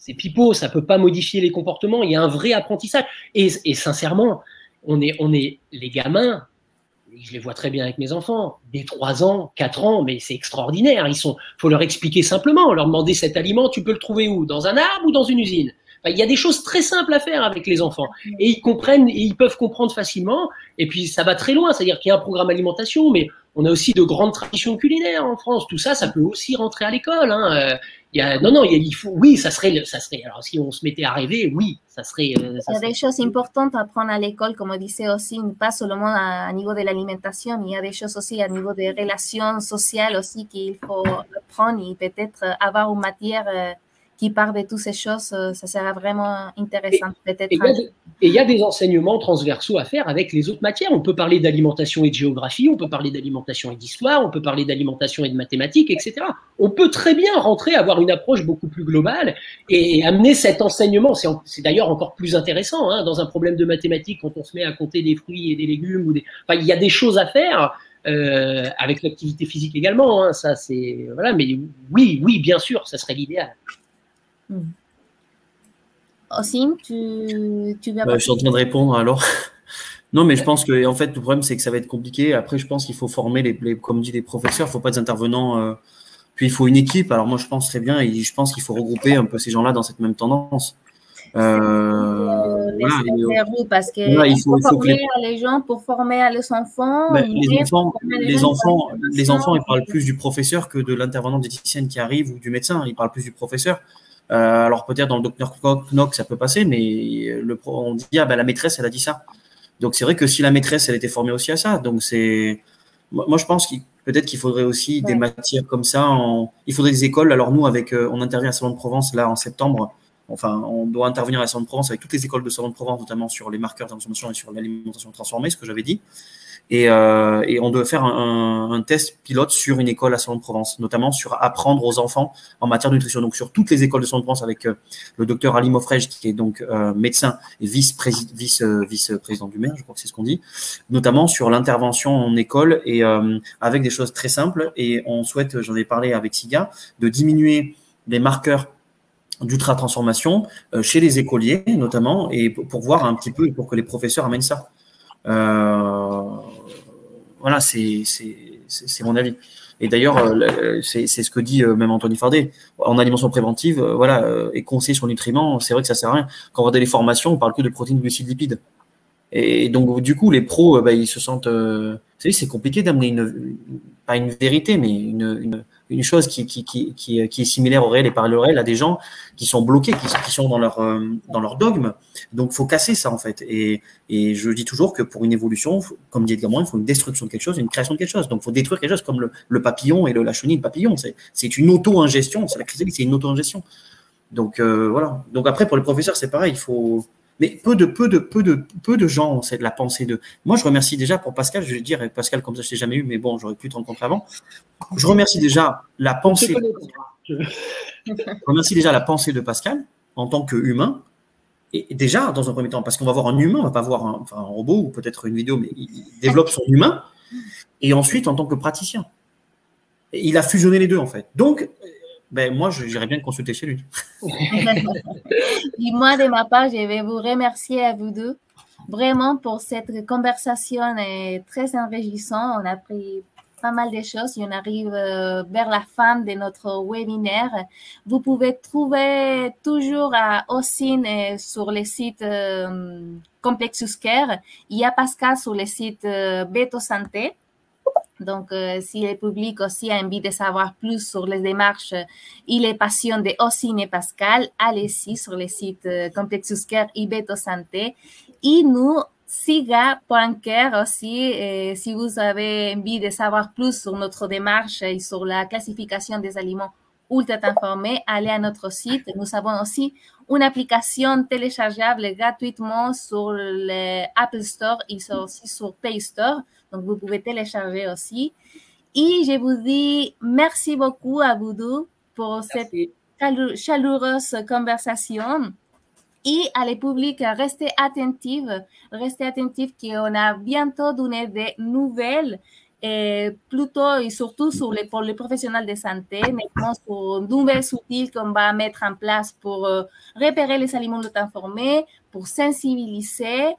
C'est pipeau, ça peut pas modifier les comportements. Il y a un vrai apprentissage. Et sincèrement, on est les gamins. Je les vois très bien avec mes enfants, des 3 ans, 4 ans, mais c'est extraordinaire. Faut leur expliquer simplement, leur demander cet aliment, tu peux le trouver où? Dans un arbre ou dans une usine? Enfin, il y a des choses très simples à faire avec les enfants. Et ils comprennent, et ils peuvent comprendre facilement. Et puis, ça va très loin. C'est-à-dire qu'il y a un programme alimentation, mais on a aussi de grandes traditions culinaires en France. Tout ça, ça peut aussi rentrer à l'école. Hein. Oui, ça serait. Alors, si on se mettait à rêver, oui, ça serait. Il y a des choses importantes à apprendre à l'école, comme on disait aussi, pas seulement à niveau de l'alimentation, il y a des choses aussi à niveau des relations sociales aussi qu'il faut apprendre et peut-être avoir une matière qui parle de toutes ces choses, ça sera vraiment intéressant. Et il y a des enseignements transversaux à faire avec les autres matières. On peut parler d'alimentation et de géographie, on peut parler d'alimentation et d'histoire, on peut parler d'alimentation et de mathématiques, etc. On peut très bien rentrer, avoir une approche beaucoup plus globale et amener cet enseignement. C'est d'ailleurs encore plus intéressant hein, dans un problème de mathématiques quand on se met à compter des fruits et des légumes. Il y a des choses à faire. Avec l'activité physique également, hein, ça c'est voilà, mais oui, bien sûr, ça serait l'idéal. Ossine, tu vas je suis en train de répondre alors. Non, mais je pense que en fait le problème c'est que ça va être compliqué. Après, je pense qu'il faut former comme dit les professeurs, il ne faut pas des intervenants. Puis il faut une équipe. Alors moi, je pense très bien et je pense qu'il faut regrouper un peu ces gens-là dans cette même tendance. Parce que il faut former les gens pour former les enfants. Les enfants, ils parlent plus du professeur que de l'intervenant diététicienne qui arrive ou du médecin. Ils parlent plus du professeur. Alors peut-être dans le docteur Knock, ça peut passer, mais on dit la maîtresse, elle a dit ça. Donc c'est vrai que si la maîtresse, elle était formée aussi à ça, donc moi je pense peut-être qu'il faudrait aussi des matières comme ça. Il faudrait des écoles. Alors nous, on intervient à Salon de Provence là en septembre. Enfin, on doit intervenir à Salon de Provence avec toutes les écoles de Salon de Provence, notamment sur les marqueurs de consommation et sur l'alimentation transformée, ce que j'avais dit. Et on doit faire un test pilote sur une école à Salon-de-Provence, notamment sur apprendre aux enfants en matière de nutrition. Donc, sur toutes les écoles de Salon-de-Provence avec le docteur Ali Mofrej, qui est donc médecin et vice-président du maire, je crois que c'est ce qu'on dit, notamment sur l'intervention en école et avec des choses très simples. Et on souhaite, j'en ai parlé avec SIGA, de diminuer les marqueurs d'ultra-transformation chez les écoliers notamment, et pour voir un petit peu, pour que les professeurs amènent ça. Voilà, c'est mon avis. Et d'ailleurs, c'est ce que dit même Anthony Fardet. En alimentation préventive, et conseiller sur le nutriments, c'est vrai que ça sert à rien. Quand on regarde les formations, on parle que de protéines, glucides, lipides. Et donc, du coup, les pros, ils se sentent… vous savez, c'est compliqué d'amener pas une vérité, mais une chose qui est similaire au réel et parallèle au réel à des gens qui sont bloqués, qui sont dans leur dogme. Donc, il faut casser ça, en fait. Et je dis toujours que pour une évolution, comme dit Edgar Morin, il faut une destruction de quelque chose et une création de quelque chose. Donc, il faut détruire quelque chose, comme le papillon et la chenille de papillon. C'est une auto-ingestion. C'est la chrysalide, c'est une auto-ingestion. Donc, voilà. Donc, après, pour les professeurs, c'est pareil. Il faut… Mais peu de gens ont la pensée de… Moi, je remercie déjà pour Pascal, je vais dire, Pascal, comme ça, je ne t'ai jamais eu, mais bon, j'aurais pu te rencontrer avant. Je remercie déjà la pensée… Je remercie déjà la pensée de Pascal en tant qu'humain. Et déjà, dans un premier temps, parce qu'on va voir un humain, on ne va pas voir un robot ou peut-être une vidéo, mais il développe son humain. Et ensuite, en tant que praticien. Et il a fusionné les deux, en fait. Donc… moi, j'irais bien consulter chez lui. Et moi, de ma part, je vais vous remercier à vous deux vraiment pour cette conversation très enrichissante. On a appris pas mal de choses et on arrive vers la fin de notre webinaire. Vous pouvez trouver toujours à Ossine sur le site Complexus Care. Il y a Pascal sur le site Beto Santé. Donc, si le public aussi a envie de savoir plus sur les démarches et les passions de Ossine et Pascal, allez-y sur le site Complexus Care et Beto Santé. Et nous, SIGA.care aussi, si vous avez envie de savoir plus sur notre démarche et sur la classification des aliments ultra-transformés, allez à notre site. Nous avons aussi une application téléchargeable gratuitement sur l'Apple Store et aussi sur Play Store. Donc, vous pouvez télécharger aussi. Et je vous dis merci beaucoup à vous deux pour cette chaleureuse conversation. Et à les publics, restez attentifs qu'on a bientôt donné des nouvelles, plutôt et surtout pour les professionnels de santé, maintenant sur de nouvelles outils qu'on va mettre en place pour repérer les aliments transformés, pour sensibiliser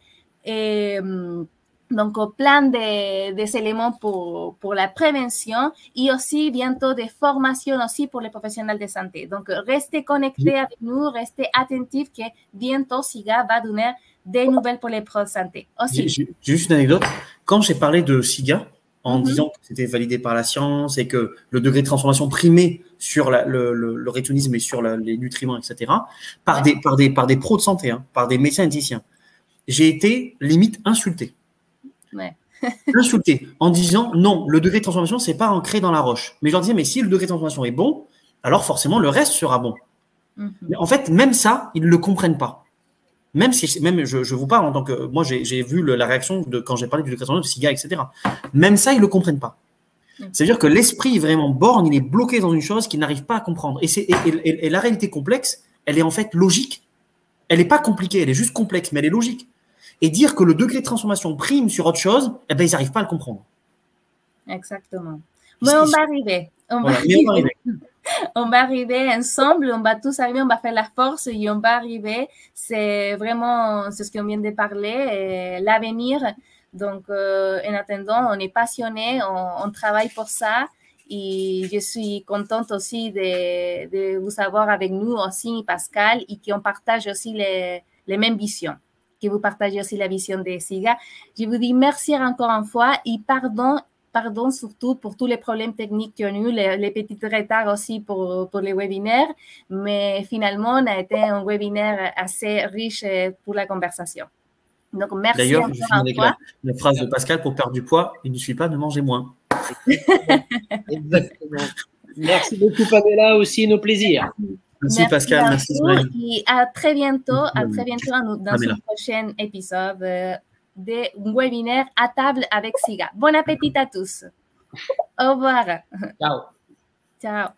et donc plein des éléments pour la prévention et aussi bientôt des formations aussi pour les professionnels de santé. Donc restez connectés avec nous, restez attentifs que bientôt SIGA va donner des nouvelles pour les pros de santé. J'ai juste une anecdote. Quand j'ai parlé de SIGA, en disant que c'était validé par la science et que le degré de transformation primait sur le rétonisme et sur les nutriments, etc., par des pros de santé, par des médecins éthiciens, j'ai été limite insulté. Ouais. Insulté en disant non, le degré de transformation, c'est pas ancré dans la roche. Mais je leur disais, mais si le degré de transformation est bon, alors forcément le reste sera bon. Mais en fait, même ça, ils ne le comprennent pas. Même je vous parle en tant que… Moi, j'ai vu la réaction quand j'ai parlé du degré de transformation de SIGA, etc. Même ça, ils ne le comprennent pas. C'est-à-dire que l'esprit vraiment borne, il est bloqué dans une chose qu'il n'arrive pas à comprendre. Et la réalité complexe, elle est en fait logique. Elle n'est pas compliquée, elle est juste complexe, mais elle est logique. Et dire que le degré de transformation prime sur autre chose, ils n'arrivent pas à le comprendre. Exactement. Mais on va arriver. On va arriver ensemble, on va tous arriver, on va faire la force et on va arriver. C'est vraiment ce qu'on vient de parler, l'avenir. Donc, en attendant, on est passionné, on travaille pour ça. Et je suis contente aussi de vous avoir avec nous aussi, Pascal, et qu'on partage aussi les mêmes visions. Que vous partagez aussi la vision de SIGA. Je vous dis merci encore une fois et pardon surtout pour tous les problèmes techniques qu'il y a eu, les petits retards aussi pour les webinaires, mais finalement, on a été un webinaire assez riche pour la conversation. Donc, merci. D'ailleurs, je finis avec la phrase de Pascal, pour perdre du poids, il ne suffit pas de manger moins. Exactement. Merci beaucoup, Pamela, aussi nos plaisirs. Merci Pascal, merci. Et à très bientôt dans un prochain épisode. d'un webinaire à table avec SIGA. Bon appétit à tous. Au revoir. Ciao. Ciao.